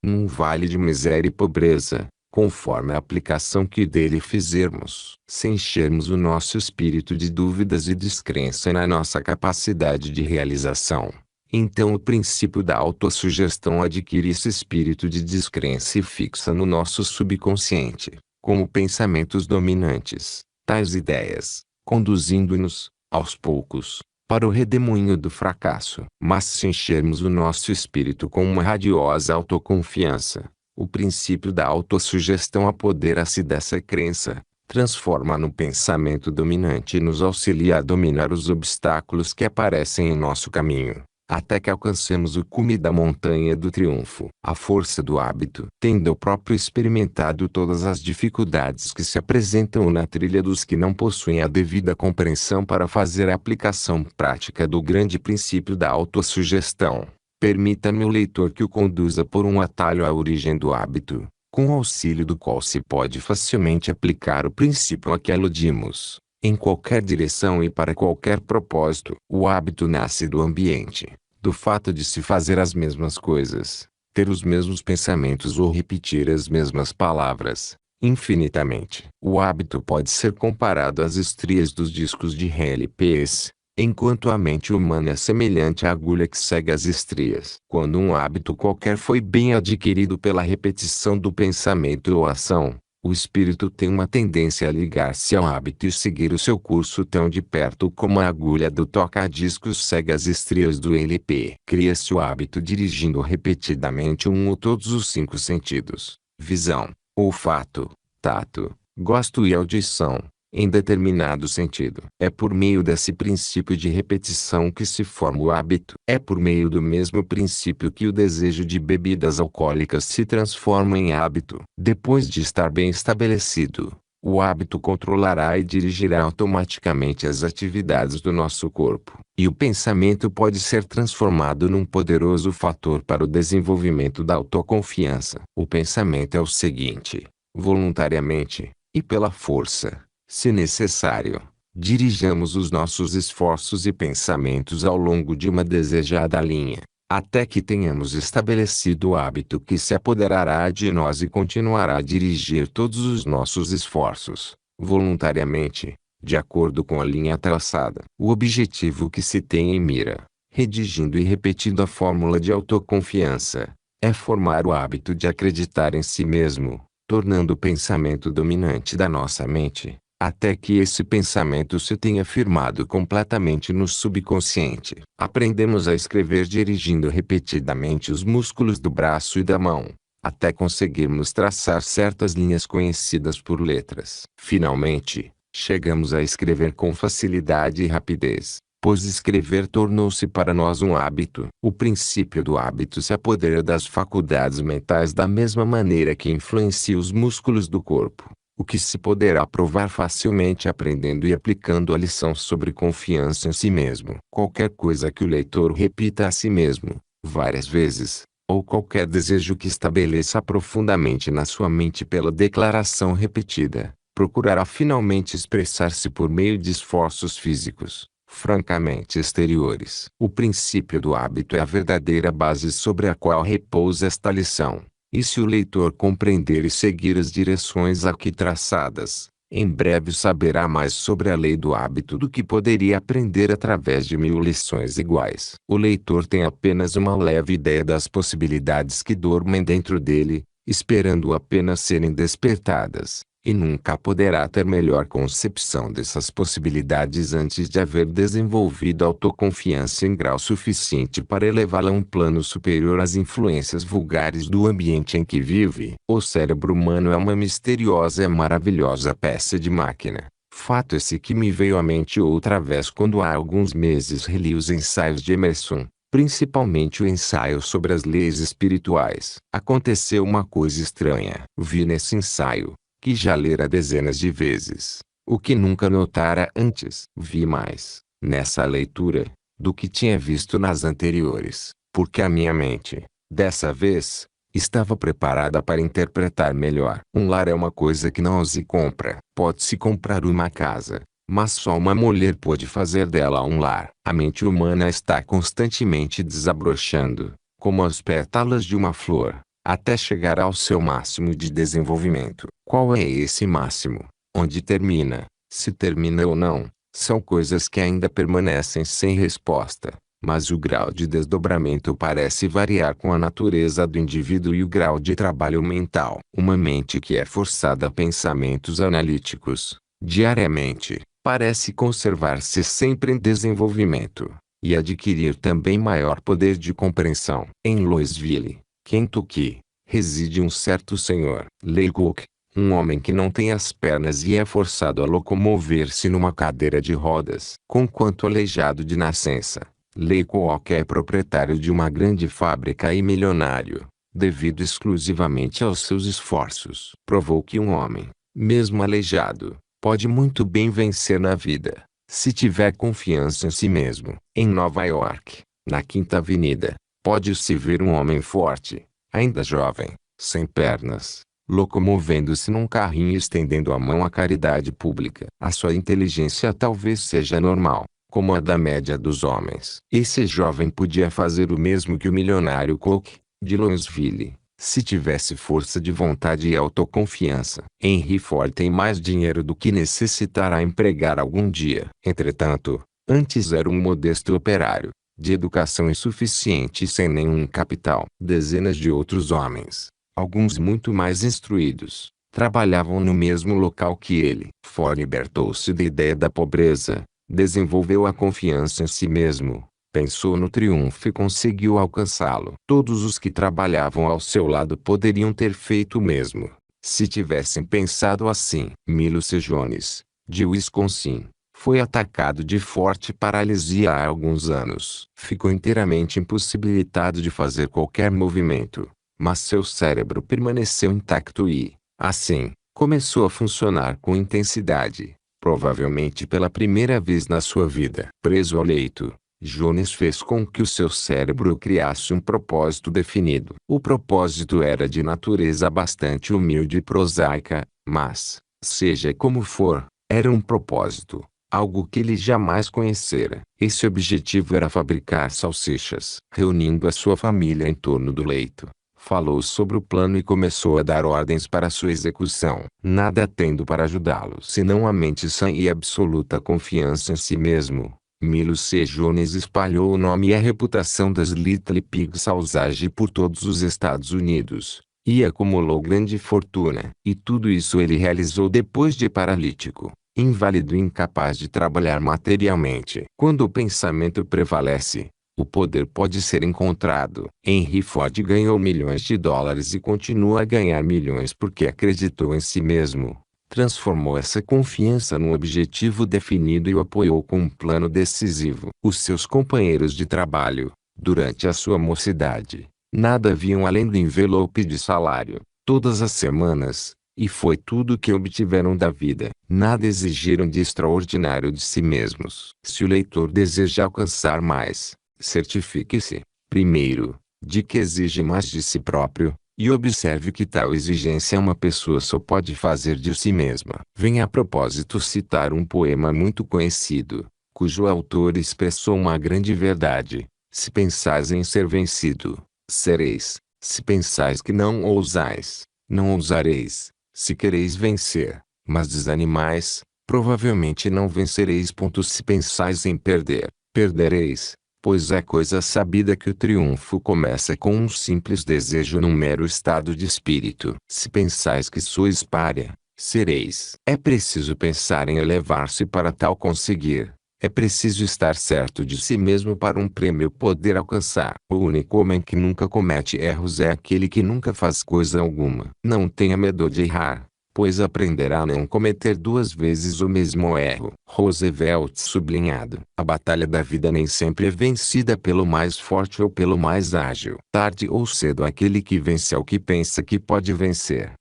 num vale de miséria e pobreza, conforme a aplicação que dele fizermos. Se enchermos o nosso espírito de dúvidas e descrença na nossa capacidade de realização, então o princípio da autossugestão adquire esse espírito de descrença e fixa no nosso subconsciente, como pensamentos dominantes, tais ideias, conduzindo-nos, aos poucos, para o redemoinho do fracasso. Mas se enchermos o nosso espírito com uma radiosa autoconfiança, o princípio da autossugestão apodera-se dessa crença, transforma no pensamento dominante e nos auxilia a dominar os obstáculos que aparecem em nosso caminho, até que alcancemos o cume da montanha do triunfo. A força do hábito. Tendo eu próprio experimentado todas as dificuldades que se apresentam na trilha dos que não possuem a devida compreensão para fazer a aplicação prática do grande princípio da autossugestão, permita-me o leitor que o conduza por um atalho à origem do hábito, com o auxílio do qual se pode facilmente aplicar o princípio a que aludimos, em qualquer direção e para qualquer propósito. O hábito nasce do ambiente, do fato de se fazer as mesmas coisas, ter os mesmos pensamentos ou repetir as mesmas palavras, infinitamente. O hábito pode ser comparado às estrias dos discos de LPs, enquanto a mente humana é semelhante à agulha que segue as estrias. Quando um hábito qualquer foi bem adquirido pela repetição do pensamento ou ação, o espírito tem uma tendência a ligar-se ao hábito e seguir o seu curso tão de perto como a agulha do toca-discos segue as estrias do LP. Cria-se o hábito dirigindo repetidamente um ou todos os 5 sentidos: visão, olfato, tato, gosto e audição, em determinado sentido. É por meio desse princípio de repetição que se forma o hábito. É por meio do mesmo princípio que o desejo de bebidas alcoólicas se transforma em hábito. Depois de estar bem estabelecido, O hábito controlará e dirigirá automaticamente as atividades do nosso corpo. E o pensamento pode ser transformado num poderoso fator para o desenvolvimento da autoconfiança. O pensamento é o seguinte: voluntariamente, e pela força, se necessário, dirijamos os nossos esforços e pensamentos ao longo de uma desejada linha, até que tenhamos estabelecido o hábito que se apoderará de nós e continuará a dirigir todos os nossos esforços, voluntariamente, de acordo com a linha traçada. O objetivo que se tem em mira, redigindo e repetindo a fórmula de autoconfiança, é formar o hábito de acreditar em si mesmo, tornando o pensamento dominante da nossa mente, até que esse pensamento se tenha firmado completamente no subconsciente. Aprendemos a escrever dirigindo repetidamente os músculos do braço e da mão, até conseguirmos traçar certas linhas conhecidas por letras. Finalmente, chegamos a escrever com facilidade e rapidez, pois escrever tornou-se para nós um hábito. O princípio do hábito se apodera das faculdades mentais da mesma maneira que influencia os músculos do corpo, o que se poderá provar facilmente aprendendo e aplicando a lição sobre confiança em si mesmo. Qualquer coisa que o leitor repita a si mesmo, várias vezes, ou qualquer desejo que estabeleça profundamente na sua mente pela declaração repetida, procurará finalmente expressar-se por meio de esforços físicos, francamente exteriores. O princípio do hábito é a verdadeira base sobre a qual repousa esta lição. E se o leitor compreender e seguir as direções aqui traçadas, em breve saberá mais sobre a lei do hábito do que poderia aprender através de 1000 lições iguais. O leitor tem apenas uma leve ideia das possibilidades que dormem dentro dele, esperando apenas serem despertadas, e nunca poderá ter melhor concepção dessas possibilidades antes de haver desenvolvido autoconfiança em grau suficiente para elevá-la a um plano superior às influências vulgares do ambiente em que vive. O cérebro humano é uma misteriosa e maravilhosa peça de máquina. Fato esse que me veio à mente outra vez quando há alguns meses reli os ensaios de Emerson, principalmente o ensaio sobre as leis espirituais. Aconteceu uma coisa estranha. Vi nesse ensaio, que já lera dezenas de vezes, o que nunca notara antes. Vi mais, nessa leitura, do que tinha visto nas anteriores, porque a minha mente, dessa vez, estava preparada para interpretar melhor. Um lar é uma coisa que não se compra. Pode-se comprar uma casa, mas só uma mulher pode fazer dela um lar. A mente humana está constantemente desabrochando, como as pétalas de uma flor, até chegar ao seu máximo de desenvolvimento. Qual é esse máximo? Onde termina? Se termina ou não, são coisas que ainda permanecem sem resposta, mas o grau de desdobramento parece variar com a natureza do indivíduo e o grau de trabalho mental. Uma mente que é forçada a pensamentos analíticos, diariamente, parece conservar-se sempre em desenvolvimento, e adquirir também maior poder de compreensão. Em Louisville, Kentucky, reside um certo senhor Laycock, um homem que não tem as pernas e é forçado a locomover-se numa cadeira de rodas. Conquanto aleijado de nascença, Laycock é proprietário de uma grande fábrica e milionário, devido exclusivamente aos seus esforços. Provou que um homem, mesmo aleijado, pode muito bem vencer na vida, se tiver confiança em si mesmo. Em Nova York, na Quinta Avenida, pode-se ver um homem forte, ainda jovem, sem pernas, locomovendo-se num carrinho e estendendo a mão à caridade pública. A sua inteligência talvez seja normal, como a da média dos homens. Esse jovem podia fazer o mesmo que o milionário Cook, de Louisville, se tivesse força de vontade e autoconfiança. Henry Ford tem mais dinheiro do que necessitará empregar algum dia. Entretanto, antes era um modesto operário, de educação insuficiente e sem nenhum capital. Dezenas de outros homens, alguns muito mais instruídos, trabalhavam no mesmo local que ele. Ford libertou-se da ideia da pobreza, desenvolveu a confiança em si mesmo, pensou no triunfo e conseguiu alcançá-lo. Todos os que trabalhavam ao seu lado poderiam ter feito o mesmo, se tivessem pensado assim. Milo C. Jones, de Wisconsin, foi atacado de forte paralisia há alguns anos. Ficou inteiramente impossibilitado de fazer qualquer movimento, mas seu cérebro permaneceu intacto e, assim, começou a funcionar com intensidade, provavelmente pela primeira vez na sua vida. Preso ao leito, Jones fez com que o seu cérebro criasse um propósito definido. O propósito era de natureza bastante humilde e prosaica, mas, seja como for, era um propósito, algo que ele jamais conhecera. Esse objetivo era fabricar salsichas. Reunindo a sua família em torno do leito, falou sobre o plano e começou a dar ordens para sua execução. Nada tendo para ajudá-lo senão a mente sã e absoluta confiança em si mesmo. Milo C. Jones espalhou o nome e a reputação das Little Pig Sausage por todos os Estados Unidos, e acumulou grande fortuna. E tudo isso ele realizou depois de paralítico, inválido e incapaz de trabalhar materialmente. Quando o pensamento prevalece, o poder pode ser encontrado. Henry Ford ganhou milhões de dólares e continua a ganhar milhões porque acreditou em si mesmo. Transformou essa confiança num objetivo definido e o apoiou com um plano decisivo. Os seus companheiros de trabalho, durante a sua mocidade, nada viam além do envelope de salário, todas as semanas, e foi tudo que obtiveram da vida. Nada exigiram de extraordinário de si mesmos. Se o leitor deseja alcançar mais, certifique-se, primeiro, de que exige mais de si próprio, e observe que tal exigência uma pessoa só pode fazer de si mesma. Venha a propósito citar um poema muito conhecido, cujo autor expressou uma grande verdade: se pensais em ser vencido, sereis; se pensais que não ousais, não ousareis; se quereis vencer, mas desanimais, provavelmente não vencereis. Se pensais em perder, perdereis. Pois é coisa sabida que o triunfo começa com um simples desejo num mero estado de espírito. Se pensais que sois pária, sereis. É preciso pensar em elevar-se para tal conseguir. É preciso estar certo de si mesmo para um prêmio poder alcançar. O único homem que nunca comete erros é aquele que nunca faz coisa alguma. Não tenha medo de errar, pois aprenderá a não cometer duas vezes o mesmo erro. Roosevelt sublinhado. A batalha da vida nem sempre é vencida pelo mais forte ou pelo mais ágil. Tarde ou cedo aquele que vence é o que pensa que pode vencer.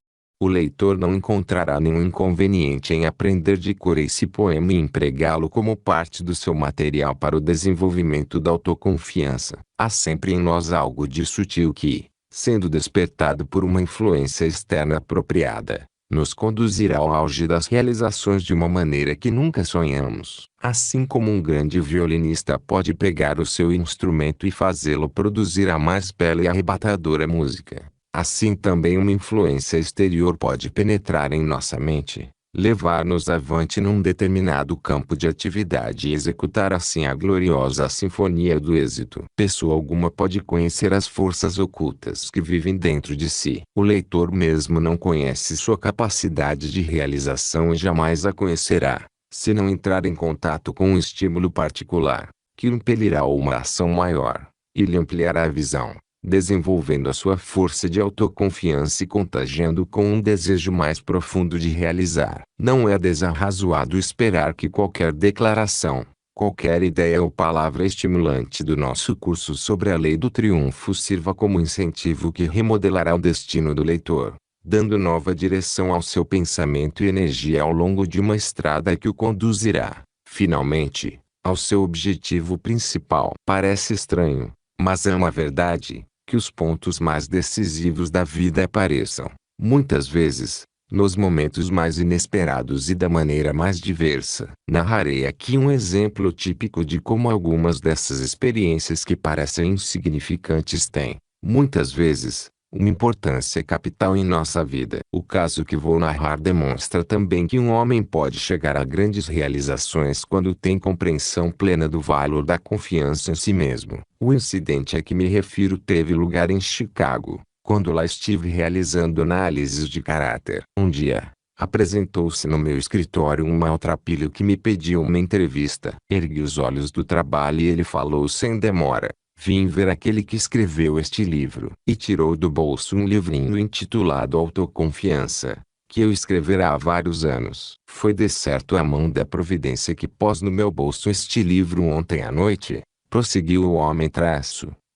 O leitor não encontrará nenhum inconveniente em aprender de cor esse poema e empregá-lo como parte do seu material para o desenvolvimento da autoconfiança. Há sempre em nós algo de sutil que, sendo despertado por uma influência externa apropriada, nos conduzirá ao auge das realizações de uma maneira que nunca sonhamos. Assim como um grande violinista pode pegar o seu instrumento e fazê-lo produzir a mais bela e arrebatadora música, assim também uma influência exterior pode penetrar em nossa mente, levar-nos avante num determinado campo de atividade e executar assim a gloriosa sinfonia do êxito. Pessoa alguma pode conhecer as forças ocultas que vivem dentro de si. O leitor mesmo não conhece sua capacidade de realização e jamais a conhecerá, se não entrar em contato com um estímulo particular, que o impelirá a uma ação maior, e lhe ampliará a visão, desenvolvendo a sua força de autoconfiança e contagiando com um desejo mais profundo de realizar. Não é desarrazoado esperar que qualquer declaração, qualquer ideia ou palavra estimulante do nosso curso sobre a lei do triunfo sirva como incentivo que remodelará o destino do leitor, dando nova direção ao seu pensamento e energia ao longo de uma estrada que o conduzirá, finalmente, ao seu objetivo principal. Parece estranho, mas é uma verdade, que os pontos mais decisivos da vida apareçam, muitas vezes, nos momentos mais inesperados e da maneira mais diversa. Narrarei aqui um exemplo típico de como algumas dessas experiências que parecem insignificantes têm, muitas vezes, uma importância capital em nossa vida. O caso que vou narrar demonstra também que um homem pode chegar a grandes realizações quando tem compreensão plena do valor da confiança em si mesmo. O incidente a que me refiro teve lugar em Chicago, quando lá estive realizando análises de caráter. Um dia, apresentou-se no meu escritório um maltrapilho que me pediu uma entrevista. Ergui os olhos do trabalho e ele falou sem demora: vim ver aquele que escreveu este livro. E tirou do bolso um livrinho intitulado Autoconfiança, que eu escrevera há vários anos. Foi de certo a mão da providência que pôs no meu bolso este livro ontem à noite, prosseguiu o homem.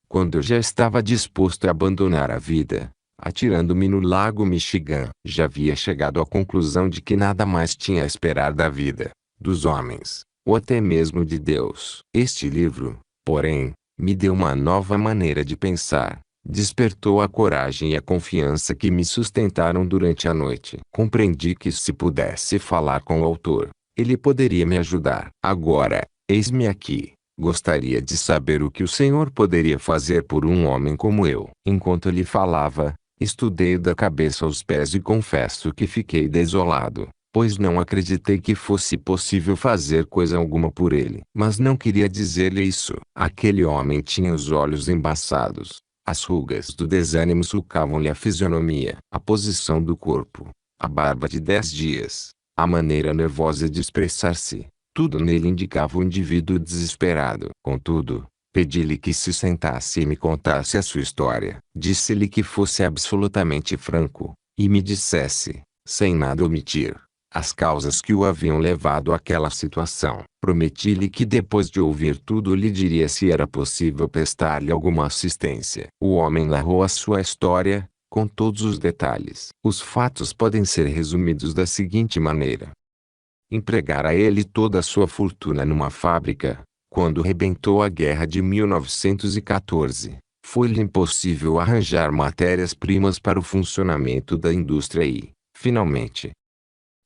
Quando eu já estava disposto a abandonar a vida, atirando-me no lago Michigan. Já havia chegado à conclusão de que nada mais tinha a esperar da vida, dos homens, ou até mesmo de Deus. Este livro, porém, me deu uma nova maneira de pensar. Despertou a coragem e a confiança que me sustentaram durante a noite. Compreendi que se pudesse falar com o autor, ele poderia me ajudar. Agora, eis-me aqui. Gostaria de saber o que o Senhor poderia fazer por um homem como eu. Enquanto ele falava, estudei da cabeça aos pés e confesso que fiquei desolado, pois não acreditei que fosse possível fazer coisa alguma por ele. Mas não queria dizer-lhe isso. Aquele homem tinha os olhos embaçados. As rugas do desânimo sulcavam-lhe a fisionomia, a posição do corpo, a barba de 10 dias, a maneira nervosa de expressar-se. Tudo nele indicava um indivíduo desesperado. Contudo, pedi-lhe que se sentasse e me contasse a sua história. Disse-lhe que fosse absolutamente franco, e me dissesse, sem nada omitir, as causas que o haviam levado àquela situação. Prometi-lhe que depois de ouvir tudo lhe diria se era possível prestar-lhe alguma assistência. O homem narrou a sua história, com todos os detalhes. Os fatos podem ser resumidos da seguinte maneira. Empregara ele toda a sua fortuna numa fábrica. Quando rebentou a guerra de 1914, foi-lhe impossível arranjar matérias-primas para o funcionamento da indústria e, finalmente,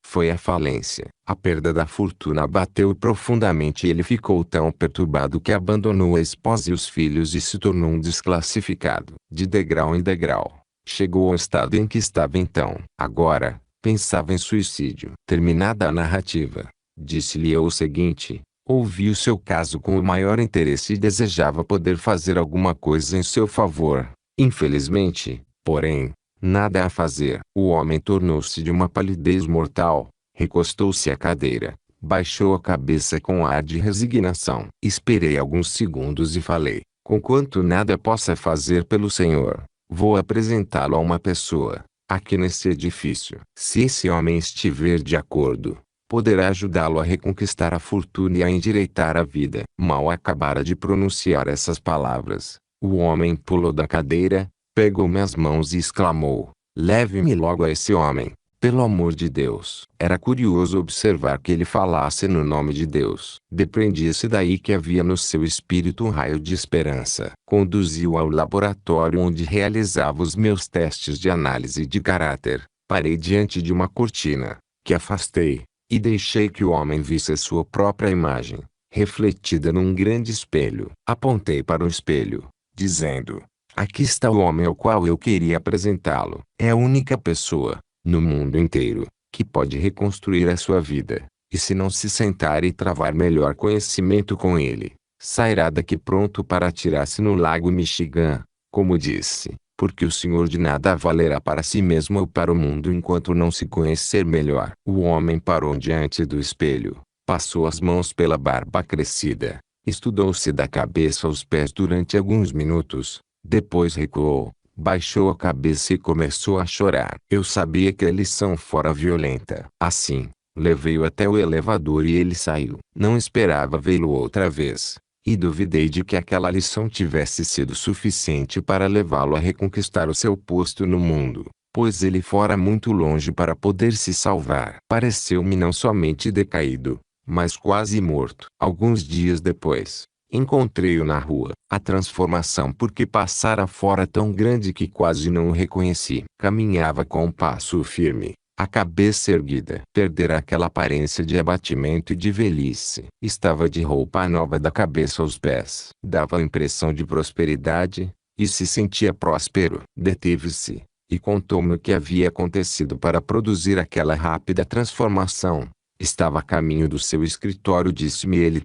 foi à falência. A perda da fortuna abateu-o profundamente e ele ficou tão perturbado que abandonou a esposa e os filhos e se tornou um desclassificado. De degrau em degrau, chegou ao estado em que estava então. Agora, pensava em suicídio. Terminada a narrativa, disse-lhe eu o seguinte: ouvi o seu caso com o maior interesse e desejava poder fazer alguma coisa em seu favor. Infelizmente, porém, nada a fazer. O homem tornou-se de uma palidez mortal, recostou-se à cadeira, baixou a cabeça com ar de resignação. Esperei alguns segundos e falei: conquanto nada possa fazer pelo senhor, vou apresentá-lo a uma pessoa, aqui nesse edifício. Se esse homem estiver de acordo, poderá ajudá-lo a reconquistar a fortuna e a endireitar a vida. Mal acabara de pronunciar essas palavras, o homem pulou da cadeira, pegou-me as mãos e exclamou: leve-me logo a esse homem, pelo amor de Deus. Era curioso observar que ele falasse no nome de Deus. Depreendia-se daí que havia no seu espírito um raio de esperança. Conduzi-o ao laboratório onde realizava os meus testes de análise de caráter. Parei diante de uma cortina, que afastei, e deixei que o homem visse a sua própria imagem, refletida num grande espelho. Apontei para o espelho, dizendo: aqui está o homem ao qual eu queria apresentá-lo. É a única pessoa, no mundo inteiro, que pode reconstruir a sua vida, e se não se sentar e travar melhor conhecimento com ele, sairá daqui pronto para atirar-se no lago Michigan, como disse, porque o senhor de nada valerá para si mesmo ou para o mundo enquanto não se conhecer melhor. O homem parou diante do espelho, passou as mãos pela barba crescida, estudou-se da cabeça aos pés durante alguns minutos, depois recuou, baixou a cabeça e começou a chorar. Eu sabia que a lição fora violenta. Assim, levei-o até o elevador e ele saiu. Não esperava vê-lo outra vez, e duvidei de que aquela lição tivesse sido suficiente para levá-lo a reconquistar o seu posto no mundo, pois ele fora muito longe para poder se salvar. Pareceu-me não somente decaído, mas quase morto. Alguns dias depois, encontrei-o na rua. A transformação por que passara fora tão grande que quase não o reconheci. Caminhava com um passo firme, a cabeça erguida. Perdera aquela aparência de abatimento e de velhice. Estava de roupa nova da cabeça aos pés. Dava a impressão de prosperidade, e se sentia próspero. Deteve-se, e contou-me o que havia acontecido para produzir aquela rápida transformação. Estava a caminho do seu escritório, disse-me ele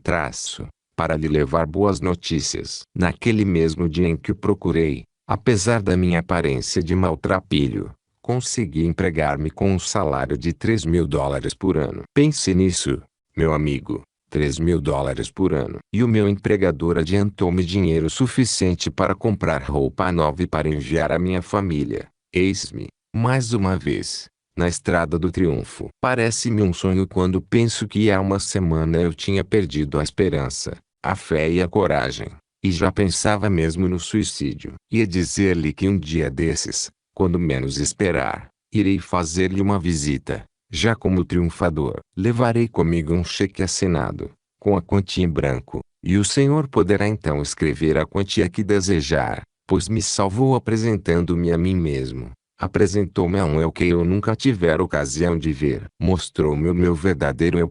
para lhe levar boas notícias. Naquele mesmo dia em que o procurei, apesar da minha aparência de maltrapilho, consegui empregar-me com um salário de $3.000 por ano. Pense nisso, meu amigo, $3.000 por ano. E o meu empregador adiantou-me dinheiro suficiente para comprar roupa nova e para enviar à minha família. Eis-me, mais uma vez, na estrada do triunfo. Parece-me um sonho quando penso que há uma semana eu tinha perdido a esperança, a fé e a coragem, e já pensava mesmo no suicídio. Ia dizer-lhe que um dia desses, Quando menos esperar, irei fazer-lhe uma visita. Já como triunfador, levarei comigo um cheque assinado, com a quantia em branco, e o senhor poderá então escrever a quantia que desejar, pois me salvou apresentando-me a mim mesmo. Apresentou-me a um eu que eu nunca tivera ocasião de ver. Mostrou-me o meu verdadeiro eu.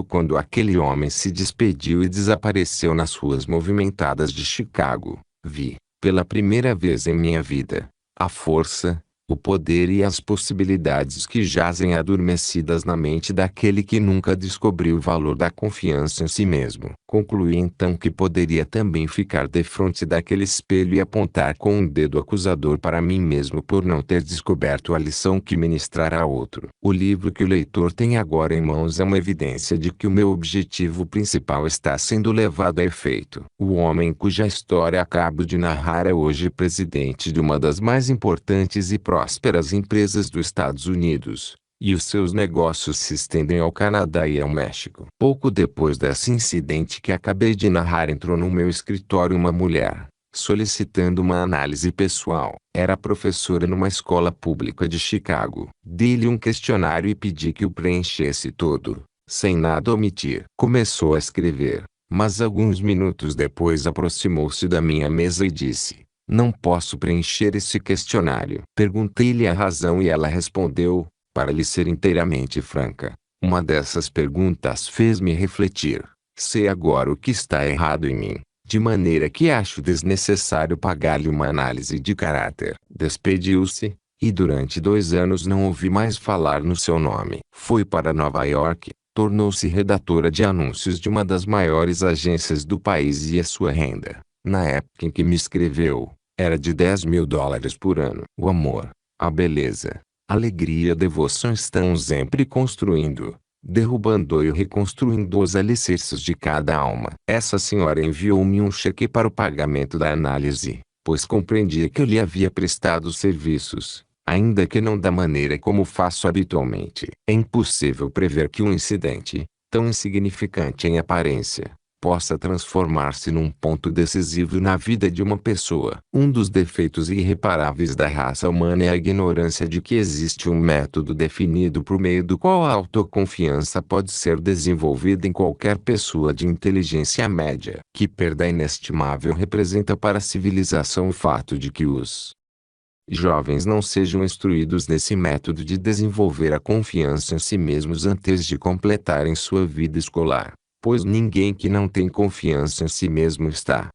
Quando aquele homem se despediu e desapareceu nas ruas movimentadas de Chicago, vi, pela primeira vez em minha vida, a força, o poder e as possibilidades que jazem adormecidas na mente daquele que nunca descobriu o valor da confiança em si mesmo. Concluí então que poderia também ficar defronte daquele espelho e apontar com um dedo acusador para mim mesmo por não ter descoberto a lição que ministrar a outro. O livro que o leitor tem agora em mãos é uma evidência de que o meu objetivo principal está sendo levado a efeito. O homem cuja história acabo de narrar é hoje presidente de uma das mais importantes e prósperas empresas dos Estados Unidos, e os seus negócios se estendem ao Canadá e ao México. Pouco depois desse incidente que acabei de narrar, entrou no meu escritório uma mulher, solicitando uma análise pessoal. Era professora numa escola pública de Chicago. Dei-lhe um questionário e pedi que o preenchesse todo, sem nada omitir. Começou a escrever, mas alguns minutos depois aproximou-se da minha mesa e disse: "Não posso preencher esse questionário." Perguntei-lhe a razão e ela respondeu: "Para lhe ser inteiramente franca, uma dessas perguntas fez-me refletir. Sei agora o que está errado em mim, de maneira que acho desnecessário pagar-lhe uma análise de caráter." Despediu-se, e durante 2 anos não ouvi mais falar no seu nome. Foi para Nova York, tornou-se redatora de anúncios de uma das maiores agências do país e a sua renda, na época em que me escreveu, era de $10.000 por ano. O amor, a beleza, a alegria e a devoção estão sempre construindo, derrubando e reconstruindo os alicerces de cada alma. Essa senhora enviou-me um cheque para o pagamento da análise, pois compreendia que eu lhe havia prestado serviços, ainda que não da maneira como faço habitualmente. É impossível prever que um incidente, tão insignificante em aparência, possa transformar-se num ponto decisivo na vida de uma pessoa. Um dos defeitos irreparáveis da raça humana é a ignorância de que existe um método definido por meio do qual a autoconfiança pode ser desenvolvida em qualquer pessoa de inteligência média. Que perda inestimável representa para a civilização o fato de que os jovens não sejam instruídos nesse método de desenvolver a confiança em si mesmos antes de completarem sua vida escolar, pois ninguém que não tem confiança em si mesmo está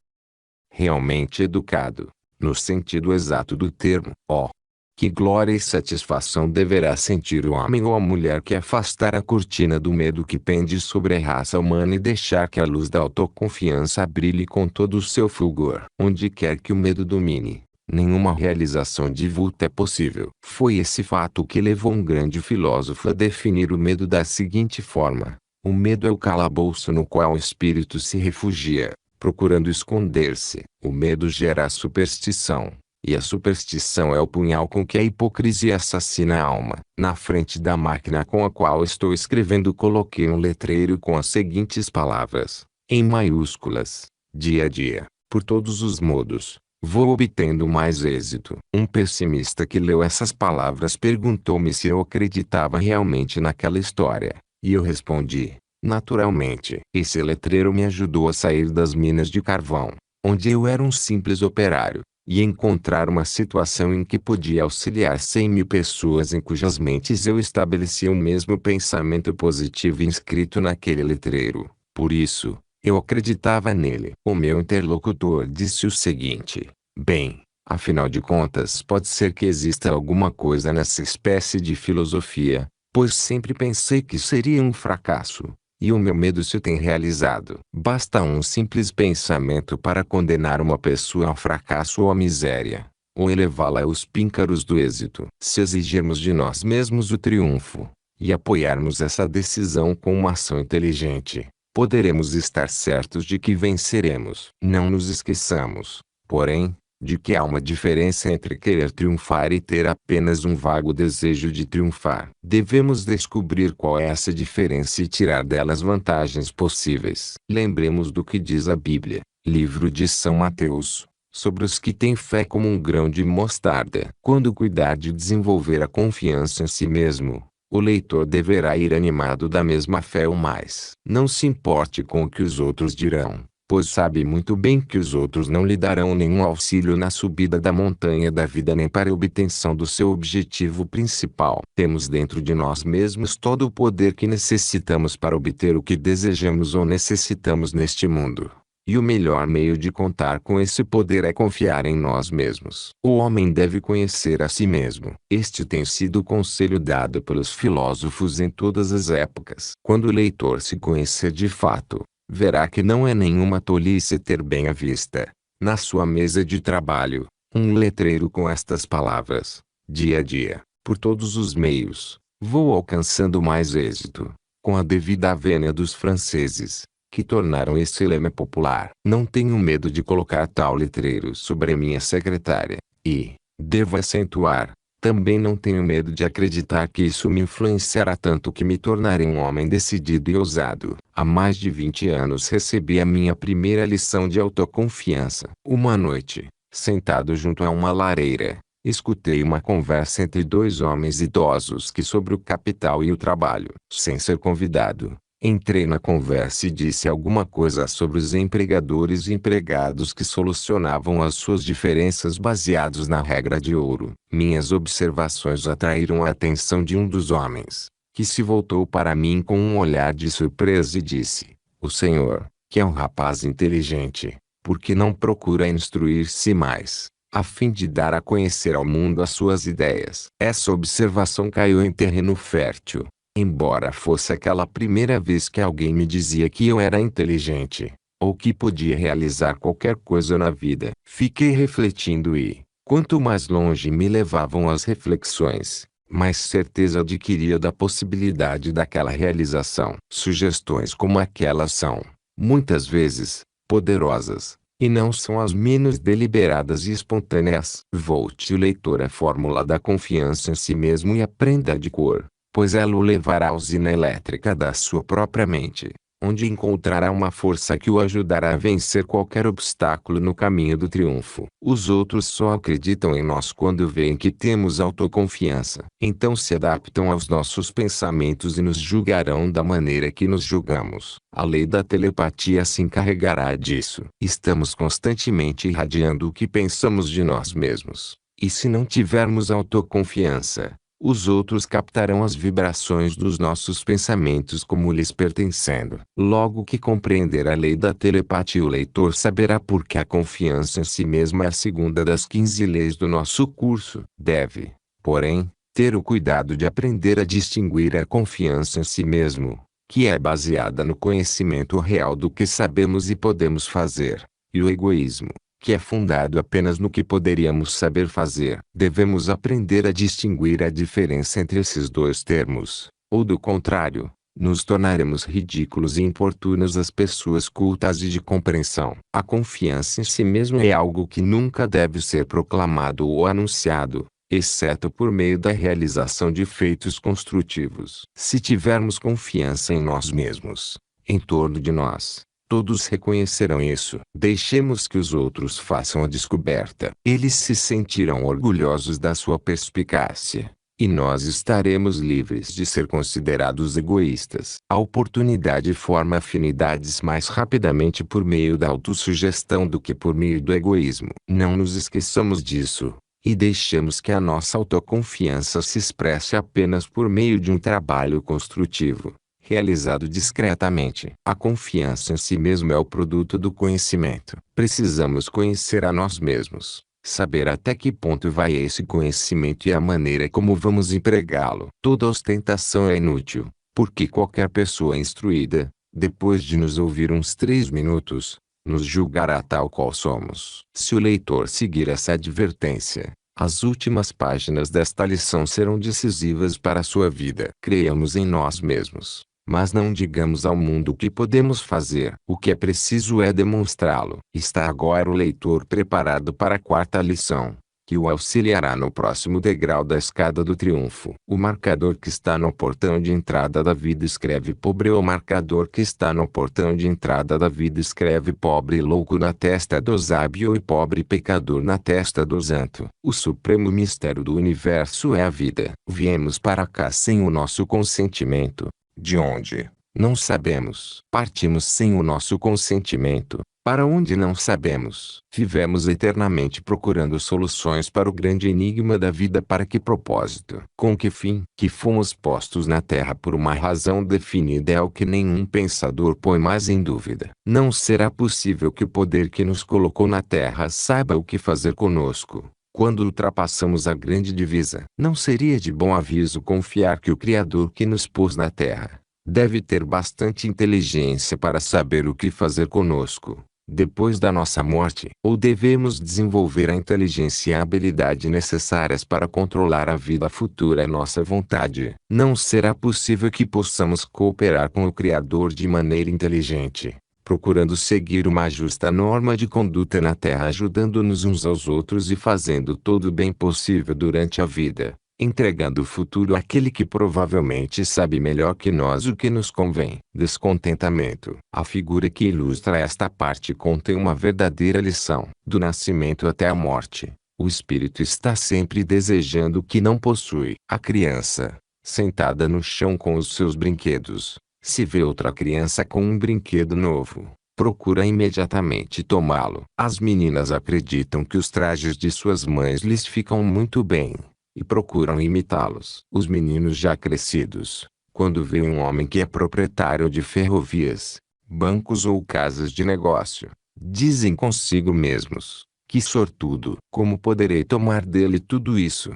realmente educado, no sentido exato do termo. Oh, que glória e satisfação deverá sentir o homem ou a mulher que afastar a cortina do medo que pende sobre a raça humana e deixar que a luz da autoconfiança brilhe com todo o seu fulgor. Onde quer que o medo domine, nenhuma realização divulta é possível. Foi esse fato que levou um grande filósofo a definir o medo da seguinte forma: o medo é o calabouço no qual o espírito se refugia, procurando esconder-se. O medo gera a superstição, e a superstição é o punhal com que a hipocrisia assassina a alma. Na frente da máquina com a qual estou escrevendo coloquei um letreiro com as seguintes palavras, em maiúsculas: dia a dia, por todos os modos, vou obtendo mais êxito. Um pessimista que leu essas palavras perguntou-me se eu acreditava realmente naquela história, e eu respondi: naturalmente. Esse letreiro me ajudou a sair das minas de carvão, onde eu era um simples operário, e encontrar uma situação em que podia auxiliar 100.000 pessoas em cujas mentes eu estabelecia o mesmo pensamento positivo inscrito naquele letreiro. Por isso, eu acreditava nele. O meu interlocutor disse o seguinte: bem, afinal de contas pode ser que exista alguma coisa nessa espécie de filosofia, pois sempre pensei que seria um fracasso, e o meu medo se tem realizado. Basta um simples pensamento para condenar uma pessoa ao fracasso ou à miséria, ou elevá-la aos píncaros do êxito. Se exigirmos de nós mesmos o triunfo, e apoiarmos essa decisão com uma ação inteligente, poderemos estar certos de que venceremos. Não nos esqueçamos, porém, de que há uma diferença entre querer triunfar e ter apenas um vago desejo de triunfar. Devemos descobrir qual é essa diferença e tirar delas vantagens possíveis. Lembremos do que diz a Bíblia, livro de São Mateus, sobre os que têm fé como um grão de mostarda. Quando cuidar de desenvolver a confiança em si mesmo, o leitor deverá ir animado da mesma fé ou mais. Não se importe com o que os outros dirão, pois sabe muito bem que os outros não lhe darão nenhum auxílio na subida da montanha da vida nem para a obtenção do seu objetivo principal. Temos dentro de nós mesmos todo o poder que necessitamos para obter o que desejamos ou necessitamos neste mundo. E o melhor meio de contar com esse poder é confiar em nós mesmos. O homem deve conhecer a si mesmo. Este tem sido o conselho dado pelos filósofos em todas as épocas. Quando o leitor se conhecer de fato, verá que não é nenhuma tolice ter bem à vista, na sua mesa de trabalho, um letreiro com estas palavras: dia a dia, por todos os meios, vou alcançando mais êxito, com a devida vênia dos franceses, que tornaram esse lema popular. Não tenho medo de colocar tal letreiro sobre a minha secretária, e, devo acentuar, também não tenho medo de acreditar que isso me influenciará tanto que me tornarei um homem decidido e ousado. Há mais de 20 anos recebi a minha primeira lição de autoconfiança. Uma noite, sentado junto a uma lareira, escutei uma conversa entre dois homens idosos que sobre o capital e o trabalho. Sem ser convidado, entrei na conversa e disse alguma coisa sobre os empregadores e empregados que solucionavam as suas diferenças baseados na regra de ouro. Minhas observações atraíram a atenção de um dos homens, que se voltou para mim com um olhar de surpresa e disse: "O senhor, que é um rapaz inteligente, por que não procura instruir-se mais, a fim de dar a conhecer ao mundo as suas ideias?" Essa observação caiu em terreno fértil. Embora fosse aquela primeira vez que alguém me dizia que eu era inteligente, ou que podia realizar qualquer coisa na vida, fiquei refletindo e, quanto mais longe me levavam as reflexões, mais certeza adquiria da possibilidade daquela realização. Sugestões como aquelas são, muitas vezes, poderosas, e não são as menos deliberadas e espontâneas. Volte o leitor à fórmula da confiança em si mesmo e aprenda de cor, pois ela o levará à usina elétrica da sua própria mente, onde encontrará uma força que o ajudará a vencer qualquer obstáculo no caminho do triunfo. Os outros só acreditam em nós quando veem que temos autoconfiança. Então se adaptam aos nossos pensamentos e nos julgarão da maneira que nos julgamos. A lei da telepatia se encarregará disso. Estamos constantemente irradiando o que pensamos de nós mesmos. E se não tivermos autoconfiança, os outros captarão as vibrações dos nossos pensamentos como lhes pertencendo. Logo que compreender a lei da telepatia, o leitor saberá por que a confiança em si mesmo é a segunda das 15 leis do nosso curso. Deve, porém, ter o cuidado de aprender a distinguir a confiança em si mesmo, que é baseada no conhecimento real do que sabemos e podemos fazer, e o egoísmo, que é fundado apenas no que poderíamos saber fazer. Devemos aprender a distinguir a diferença entre esses dois termos, ou do contrário, nos tornaremos ridículos e importunos às pessoas cultas e de compreensão. A confiança em si mesmo é algo que nunca deve ser proclamado ou anunciado, exceto por meio da realização de feitos construtivos. Se tivermos confiança em nós mesmos, em torno de nós, todos reconhecerão isso. Deixemos que os outros façam a descoberta. Eles se sentirão orgulhosos da sua perspicácia, e nós estaremos livres de ser considerados egoístas. A oportunidade forma afinidades mais rapidamente por meio da autossugestão do que por meio do egoísmo. Não nos esqueçamos disso, e deixemos que a nossa autoconfiança se expresse apenas por meio de um trabalho construtivo, realizado discretamente. A confiança em si mesmo é o produto do conhecimento. Precisamos conhecer a nós mesmos, saber até que ponto vai esse conhecimento e a maneira como vamos empregá-lo. Toda ostentação é inútil, porque qualquer pessoa instruída, depois de nos ouvir uns 3 minutos, nos julgará tal qual somos. Se o leitor seguir essa advertência, as últimas páginas desta lição serão decisivas para a sua vida. Creiamos em nós mesmos, mas não digamos ao mundo o que podemos fazer. O que é preciso é demonstrá-lo. Está agora o leitor preparado para a quarta lição, que o auxiliará no próximo degrau da escada do triunfo. O marcador que está no portão de entrada da vida escreve pobre. O marcador que está no portão de entrada da vida escreve pobre louco na testa do sábio e pobre pecador na testa do santo. O supremo mistério do universo é a vida. Viemos para cá sem o nosso consentimento. De onde? Não sabemos. Partimos sem o nosso consentimento. Para onde não sabemos. Vivemos eternamente procurando soluções para o grande enigma da vida. Para que propósito? Com que fim? Que fomos postos na Terra por uma razão definida é o que nenhum pensador põe mais em dúvida. Não será possível que o poder que nos colocou na Terra saiba o que fazer conosco. Quando ultrapassamos a grande divisa, não seria de bom aviso confiar que o Criador que nos pôs na Terra deve ter bastante inteligência para saber o que fazer conosco depois da nossa morte? Ou devemos desenvolver a inteligência e a habilidade necessárias para controlar a vida futura à nossa vontade? Não será possível que possamos cooperar com o Criador de maneira inteligente, procurando seguir uma justa norma de conduta na Terra, ajudando-nos uns aos outros e fazendo todo o bem possível durante a vida, entregando o futuro àquele que provavelmente sabe melhor que nós o que nos convém. Descontentamento. A figura que ilustra esta parte contém uma verdadeira lição. Do nascimento até a morte, o espírito está sempre desejando o que não possui. A criança, sentada no chão com os seus brinquedos, se vê outra criança com um brinquedo novo, procura imediatamente tomá-lo. As meninas acreditam que os trajes de suas mães lhes ficam muito bem e procuram imitá-los. Os meninos já crescidos, quando veem um homem que é proprietário de ferrovias, bancos ou casas de negócio, dizem consigo mesmos: que sortudo! Como poderei tomar dele tudo isso?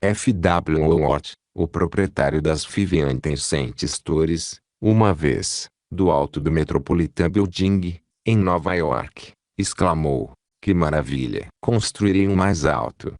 F. W. Watt, o proprietário das Vivian Tencent Stores, uma vez, do alto do Metropolitan Building, em Nova York, exclamou: que maravilha! Construirei um mais alto.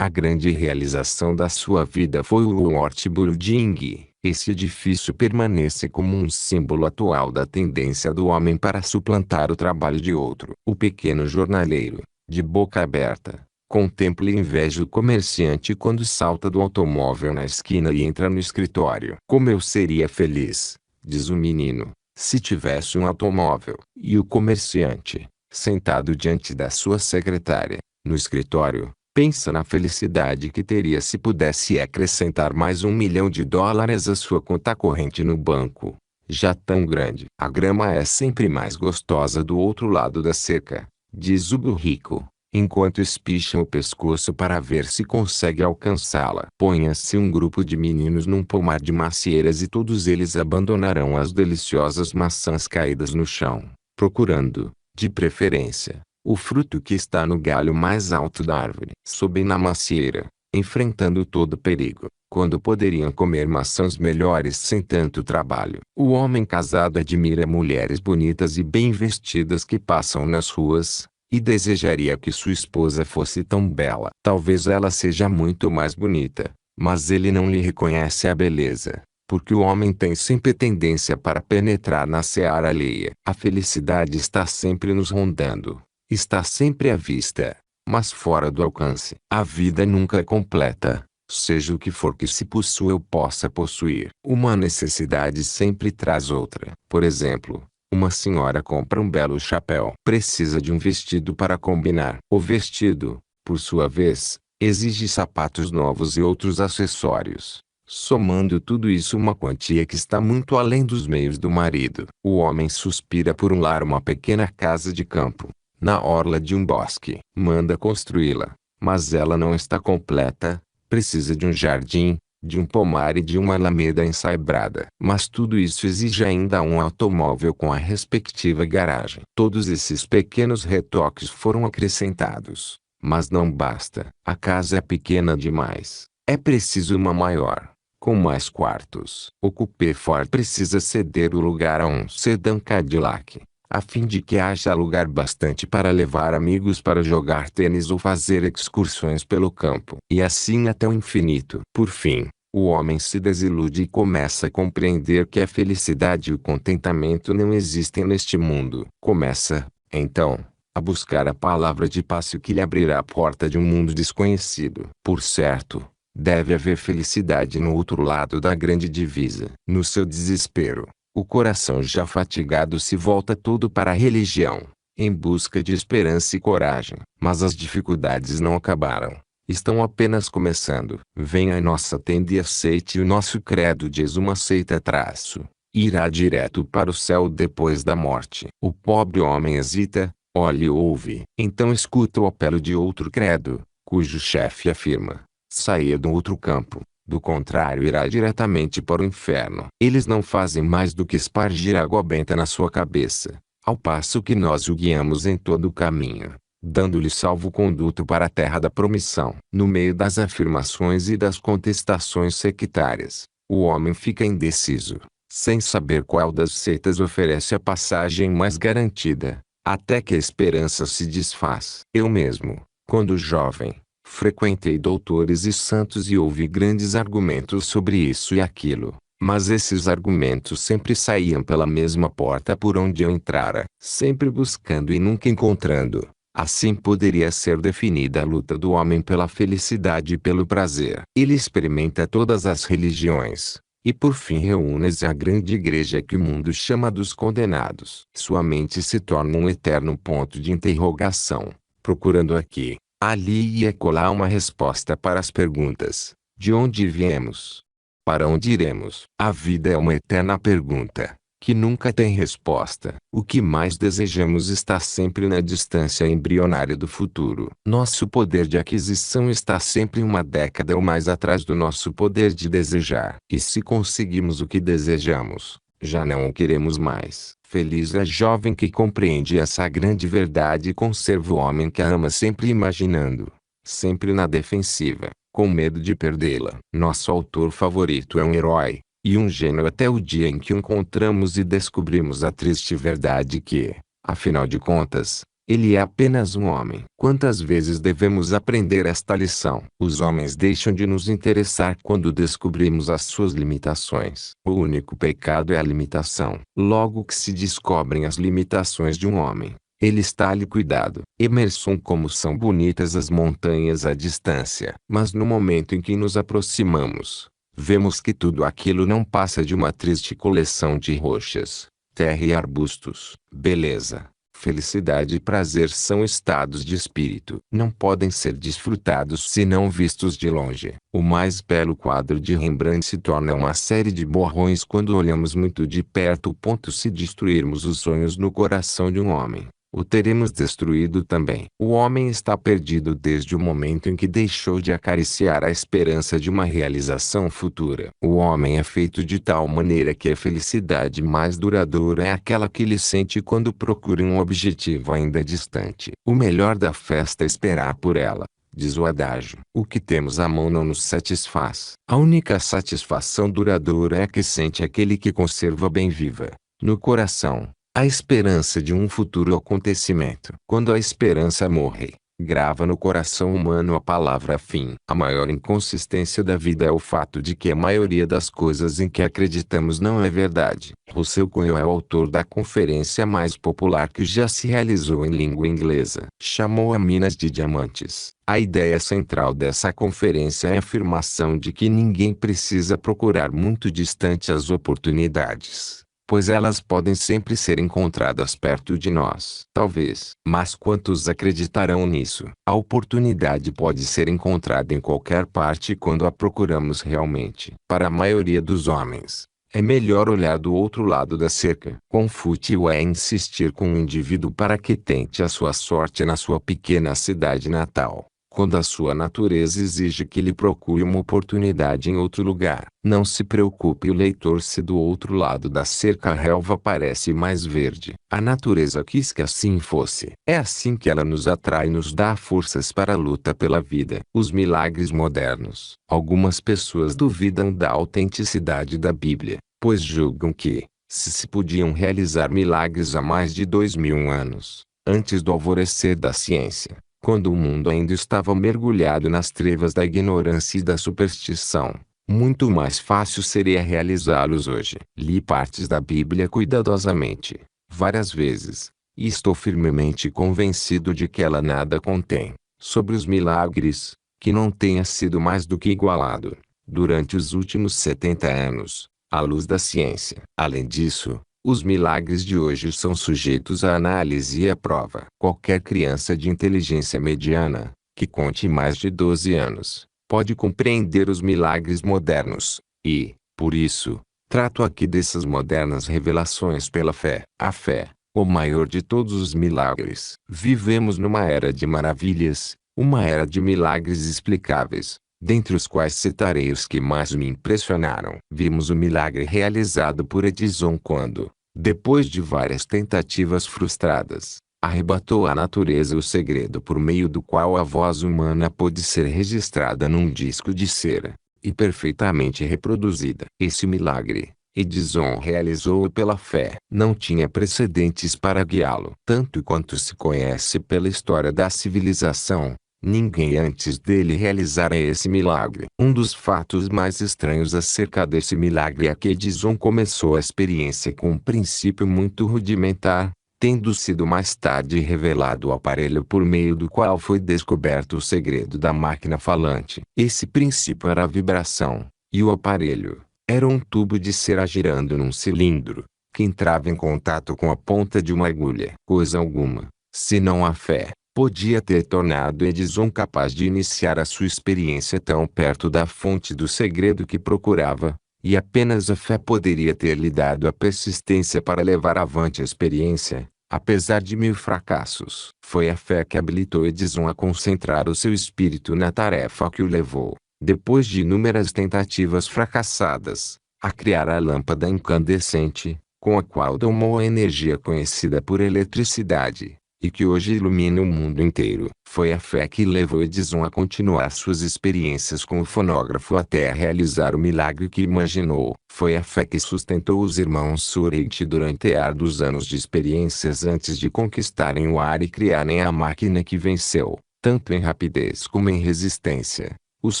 A grande realização da sua vida foi o Wharton Building. Esse edifício permanece como um símbolo atual da tendência do homem para suplantar o trabalho de outro. O pequeno jornaleiro, de boca aberta, contempla e inveja o comerciante quando salta do automóvel na esquina e entra no escritório. Como eu seria feliz, diz o menino, se tivesse um automóvel. E o comerciante, sentado diante da sua secretária, no escritório, pensa na felicidade que teria se pudesse acrescentar mais $1 milhão à sua conta corrente no banco, já tão grande. A grama é sempre mais gostosa do outro lado da cerca, diz o burrico, enquanto espicha o pescoço para ver se consegue alcançá-la. Ponha-se um grupo de meninos num pomar de macieiras e todos eles abandonarão as deliciosas maçãs caídas no chão, procurando, de preferência, o fruto que está no galho mais alto da árvore. Sobem na macieira, enfrentando todo perigo, quando poderiam comer maçãs melhores sem tanto trabalho. O homem casado admira mulheres bonitas e bem vestidas que passam nas ruas, e desejaria que sua esposa fosse tão bela. Talvez ela seja muito mais bonita, mas ele não lhe reconhece a beleza, porque o homem tem sempre tendência para penetrar na seara alheia. A felicidade está sempre nos rondando. Está sempre à vista, mas fora do alcance. A vida nunca é completa, seja o que for que se possua ou possa possuir. Uma necessidade sempre traz outra. Por exemplo, uma senhora compra um belo chapéu. Precisa de um vestido para combinar. O vestido, por sua vez, exige sapatos novos e outros acessórios. Somando tudo isso, uma quantia que está muito além dos meios do marido. O homem suspira por um lar, uma pequena casa de campo, na orla de um bosque. Manda construí-la, mas ela não está completa. Precisa de um jardim, de um pomar e de uma alameda ensaibrada. Mas tudo isso exige ainda um automóvel com a respectiva garagem. Todos esses pequenos retoques foram acrescentados, mas não basta. A casa é pequena demais. É preciso uma maior, com mais quartos. O coupé Ford precisa ceder o lugar a um sedã Cadillac, a fim de que haja lugar bastante para levar amigos para jogar tênis ou fazer excursões pelo campo. E assim até o infinito. Por fim, o homem se desilude e começa a compreender que a felicidade e o contentamento não existem neste mundo. Começa, então, a buscar a palavra de passe que lhe abrirá a porta de um mundo desconhecido. Por certo, deve haver felicidade no outro lado da grande divisa. No seu desespero, o coração já fatigado se volta todo para a religião, em busca de esperança e coragem. Mas as dificuldades não acabaram. Estão apenas começando. Venha à nossa tenda e aceite o nosso credo, diz uma seita traço. Irá direto para o céu depois da morte. O pobre homem hesita, olha e ouve. Então escuta o apelo de outro credo, cujo chefe afirma: saia do outro campo. Do contrário, irá diretamente para o inferno. Eles não fazem mais do que espargir água benta na sua cabeça, ao passo que nós o guiamos em todo o caminho, dando-lhe salvo-conduto para a terra da promissão. No meio das afirmações e das contestações sectárias, o homem fica indeciso, sem saber qual das seitas oferece a passagem mais garantida, até que a esperança se desfaz. Eu mesmo, quando jovem, frequentei doutores e santos e ouvi grandes argumentos sobre isso e aquilo, mas esses argumentos sempre saíam pela mesma porta por onde eu entrara, sempre buscando e nunca encontrando. Assim poderia ser definida a luta do homem pela felicidade e pelo prazer. Ele experimenta todas as religiões, e por fim reúne-se à grande igreja que o mundo chama dos condenados. Sua mente se torna um eterno ponto de interrogação, procurando aqui, ali e acolá uma resposta para as perguntas: de onde viemos? Para onde iremos? A vida é uma eterna pergunta, que nunca tem resposta. O que mais desejamos está sempre na distância embrionária do futuro. Nosso poder de aquisição está sempre uma década ou mais atrás do nosso poder de desejar. E se conseguimos o que desejamos, já não o queremos mais. Feliz é jovem que compreende essa grande verdade e conserva o homem que a ama sempre imaginando, sempre na defensiva, com medo de perdê-la. Nosso autor favorito é um herói, e um gênio até o dia em que o encontramos e descobrimos a triste verdade que, afinal de contas, ele é apenas um homem. Quantas vezes devemos aprender esta lição? Os homens deixam de nos interessar quando descobrimos as suas limitações. O único pecado é a limitação. Logo que se descobrem as limitações de um homem, ele está liquidado. Emerson: como são bonitas as montanhas à distância. Mas no momento em que nos aproximamos, vemos que tudo aquilo não passa de uma triste coleção de rochas, terra e arbustos. Beleza, felicidade e prazer são estados de espírito. Não podem ser desfrutados se não vistos de longe. O mais belo quadro de Rembrandt se torna uma série de borrões quando olhamos muito de perto. Se destruirmos os sonhos no coração de um homem, o teremos destruído também. O homem está perdido desde o momento em que deixou de acariciar a esperança de uma realização futura. O homem é feito de tal maneira que a felicidade mais duradoura é aquela que ele sente quando procura um objetivo ainda distante. O melhor da festa é esperar por ela, diz o adágio. O que temos à mão não nos satisfaz. A única satisfação duradoura é a que sente aquele que conserva bem viva, no coração, a esperança de um futuro acontecimento. Quando a esperança morre, grava no coração humano a palavra fim. A maior inconsistência da vida é o fato de que a maioria das coisas em que acreditamos não é verdade. Russell Coelho é o autor da conferência mais popular que já se realizou em língua inglesa. Chamou a Minas de Diamantes. A ideia central dessa conferência é a afirmação de que ninguém precisa procurar muito distante as oportunidades, pois elas podem sempre ser encontradas perto de nós. Talvez. Mas quantos acreditarão nisso? A oportunidade pode ser encontrada em qualquer parte quando a procuramos realmente. Para a maioria dos homens, é melhor olhar do outro lado da cerca. Quão fútil é insistir com um indivíduo para que tente a sua sorte na sua pequena cidade natal, quando a sua natureza exige que ele procure uma oportunidade em outro lugar. Não se preocupe, o leitor, se do outro lado da cerca a relva parece mais verde. A natureza quis que assim fosse. É assim que ela nos atrai e nos dá forças para a luta pela vida. Os milagres modernos. Algumas pessoas duvidam da autenticidade da Bíblia, pois julgam que, se podiam realizar milagres há mais de 2000 anos, antes do alvorecer da ciência, quando o mundo ainda estava mergulhado nas trevas da ignorância e da superstição, muito mais fácil seria realizá-los hoje. Li partes da Bíblia cuidadosamente, várias vezes, e estou firmemente convencido de que ela nada contém, sobre os milagres, que não tenha sido mais do que igualado, durante os últimos 70 anos, à luz da ciência. Além disso, os milagres de hoje são sujeitos à análise e à prova. Qualquer criança de inteligência mediana, que conte mais de 12 anos, pode compreender os milagres modernos, e, por isso, trato aqui dessas modernas revelações pela fé. A fé, o maior de todos os milagres. Vivemos numa era de maravilhas, uma era de milagres explicáveis, dentre os quais citarei os que mais me impressionaram. Vimos o milagre realizado por Edison quando, depois de várias tentativas frustradas, arrebatou à natureza o segredo por meio do qual a voz humana pôde ser registrada num disco de cera, e perfeitamente reproduzida. Esse milagre, Edison realizou-o pela fé. Não tinha precedentes para guiá-lo. Tanto quanto se conhece pela história da civilização, ninguém antes dele realizara esse milagre. Um dos fatos mais estranhos acerca desse milagre é que Edison começou a experiência com um princípio muito rudimentar, tendo sido mais tarde revelado o aparelho por meio do qual foi descoberto o segredo da máquina falante. Esse princípio era a vibração, e o aparelho era um tubo de cera girando num cilindro, que entrava em contato com a ponta de uma agulha. Coisa alguma, senão a fé, podia ter tornado Edison capaz de iniciar a sua experiência tão perto da fonte do segredo que procurava, e apenas a fé poderia ter lhe dado a persistência para levar avante a experiência, apesar de 1000 fracassos. Foi a fé que habilitou Edison a concentrar o seu espírito na tarefa que o levou, depois de inúmeras tentativas fracassadas, a criar a lâmpada incandescente, com a qual domou a energia conhecida por eletricidade, e que hoje ilumina o mundo inteiro. Foi a fé que levou Edison a continuar suas experiências com o fonógrafo até realizar o milagre que imaginou. Foi a fé que sustentou os irmãos Surrey durante árduos anos de experiências antes de conquistarem o ar e criarem a máquina que venceu, tanto em rapidez como em resistência, os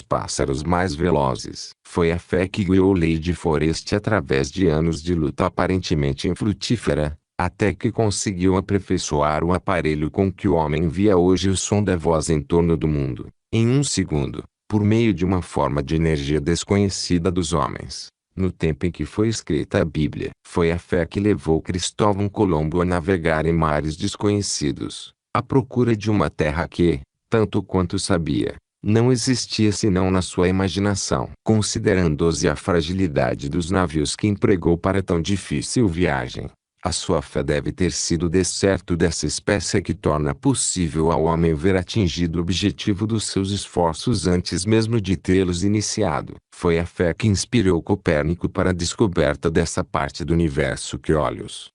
pássaros mais velozes. Foi a fé que guiou Lady Forest através de anos de luta aparentemente infrutífera, até que conseguiu aperfeiçoar o aparelho com que o homem envia hoje o som da voz em torno do mundo, em um segundo, por meio de uma forma de energia desconhecida dos homens, no tempo em que foi escrita a Bíblia. Foi a fé que levou Cristóvão Colombo a navegar em mares desconhecidos, à procura de uma terra que, tanto quanto sabia, não existia senão na sua imaginação. Considerando-se a fragilidade dos navios que empregou para tão difícil viagem, a sua fé deve ter sido decerto dessa espécie que torna possível ao homem ver atingido o objetivo dos seus esforços antes mesmo de tê-los iniciado. Foi a fé que inspirou Copérnico para a descoberta dessa parte do universo que olhos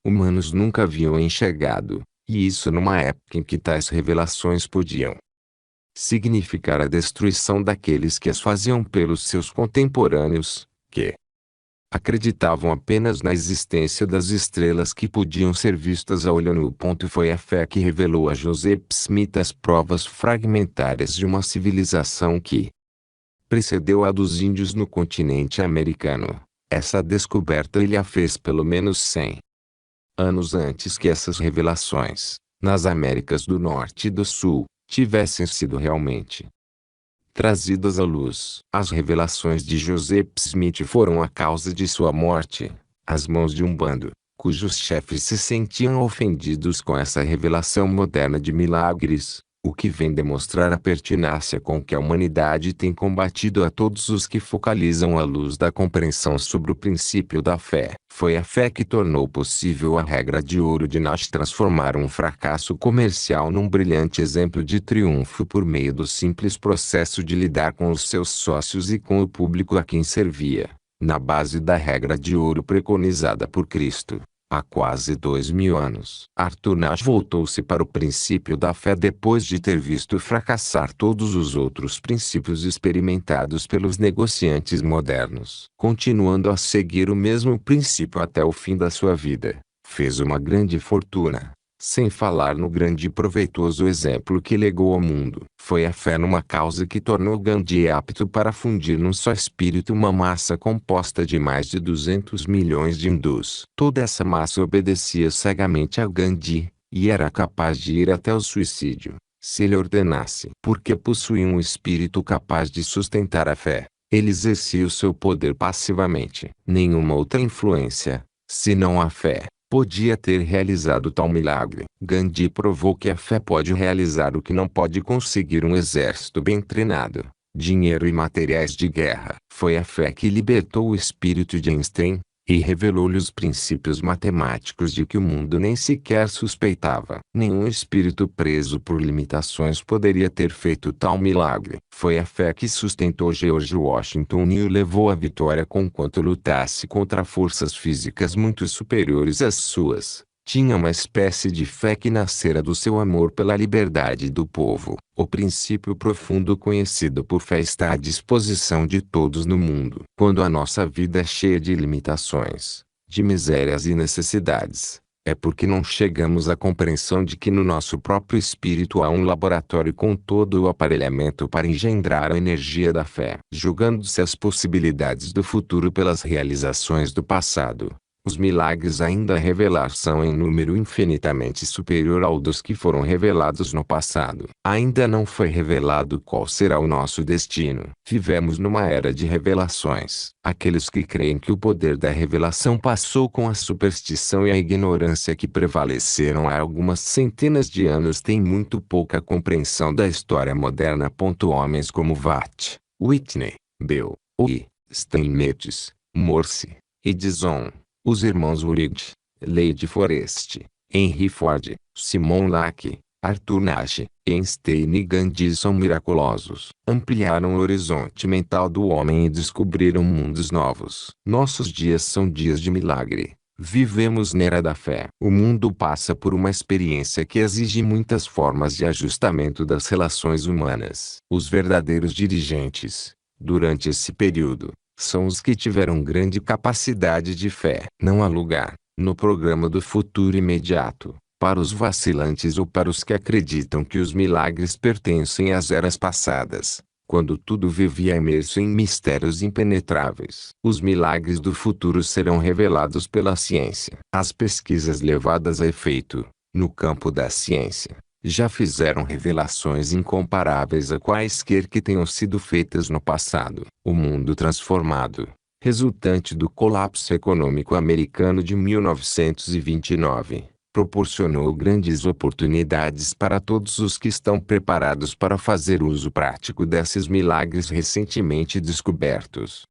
humanos nunca haviam enxergado, e isso numa época em que tais revelações podiam significar a destruição daqueles que as faziam pelos seus contemporâneos, que acreditavam apenas na existência das estrelas que podiam ser vistas a olho nu. Foi a fé que revelou a Joseph Smith as provas fragmentárias de uma civilização que precedeu a dos índios no continente americano. Essa descoberta ele a fez pelo menos 100 anos antes que essas revelações, nas Américas do Norte e do Sul, tivessem sido realmente trazidas à luz. As revelações de Joseph Smith foram a causa de sua morte, às mãos de um bando, cujos chefes se sentiam ofendidos com essa revelação moderna de milagres, o que vem demonstrar a pertinácia com que a humanidade tem combatido a todos os que focalizam a luz da compreensão sobre o princípio da fé. Foi a fé que tornou possível a regra de ouro de Nash transformar um fracasso comercial num brilhante exemplo de triunfo por meio do simples processo de lidar com os seus sócios e com o público a quem servia, na base da regra de ouro preconizada por Cristo. Há quase 2000 anos. Arthur Nash voltou-se para o princípio da fé depois de ter visto fracassar todos os outros princípios experimentados pelos negociantes modernos. Continuando a seguir o mesmo princípio até o fim da sua vida, fez uma grande fortuna, Sem falar no grande e proveitoso exemplo que legou ao mundo. Foi a fé numa causa que tornou Gandhi apto para fundir num só espírito uma massa composta de mais de 200 milhões de hindus. Toda essa massa obedecia cegamente a Gandhi, e era capaz de ir até o suicídio, se ele ordenasse. Porque possuía um espírito capaz de sustentar a fé, ele exercia o seu poder passivamente. Nenhuma outra influência, senão a fé, podia ter realizado tal milagre. Gandhi provou que a fé pode realizar o que não pode conseguir um exército bem treinado, dinheiro e materiais de guerra. Foi a fé que libertou o espírito de Einstein, e revelou-lhe os princípios matemáticos de que o mundo nem sequer suspeitava. Nenhum espírito preso por limitações poderia ter feito tal milagre. Foi a fé que sustentou George Washington e o levou à vitória conquanto lutasse contra forças físicas muito superiores às suas. Tinha uma espécie de fé que nascera do seu amor pela liberdade do povo. O princípio profundo conhecido por fé está à disposição de todos no mundo. Quando a nossa vida é cheia de limitações, de misérias e necessidades, é porque não chegamos à compreensão de que no nosso próprio espírito há um laboratório com todo o aparelhamento para engendrar a energia da fé. Julgando-se as possibilidades do futuro pelas realizações do passado, os milagres ainda a revelar são em número infinitamente superior ao dos que foram revelados no passado. Ainda não foi revelado qual será o nosso destino. Vivemos numa era de revelações. Aqueles que creem que o poder da revelação passou com a superstição e a ignorância que prevaleceram há algumas centenas de anos têm muito pouca compreensão da história moderna. Homens como Watt, Whitney, Bell, e Steinmetz, Morse, Edison, os irmãos Wright, Lady Forest, Henry Ford, Simon Lake, Arthur Nash, Einstein e Gandhi são miraculosos. Ampliaram o horizonte mental do homem e descobriram mundos novos. Nossos dias são dias de milagre. Vivemos na era da fé. O mundo passa por uma experiência que exige muitas formas de ajustamento das relações humanas. Os verdadeiros dirigentes, durante esse período, são os que tiveram grande capacidade de fé. Não há lugar, no programa do futuro imediato, para os vacilantes ou para os que acreditam que os milagres pertencem às eras passadas, quando tudo vivia imerso em mistérios impenetráveis. Os milagres do futuro serão revelados pela ciência. As pesquisas levadas a efeito, no campo da ciência, já fizeram revelações incomparáveis a quaisquer que tenham sido feitas no passado. O mundo transformado, resultante do colapso econômico americano de 1929, proporcionou grandes oportunidades para todos os que estão preparados para fazer uso prático desses milagres recentemente descobertos.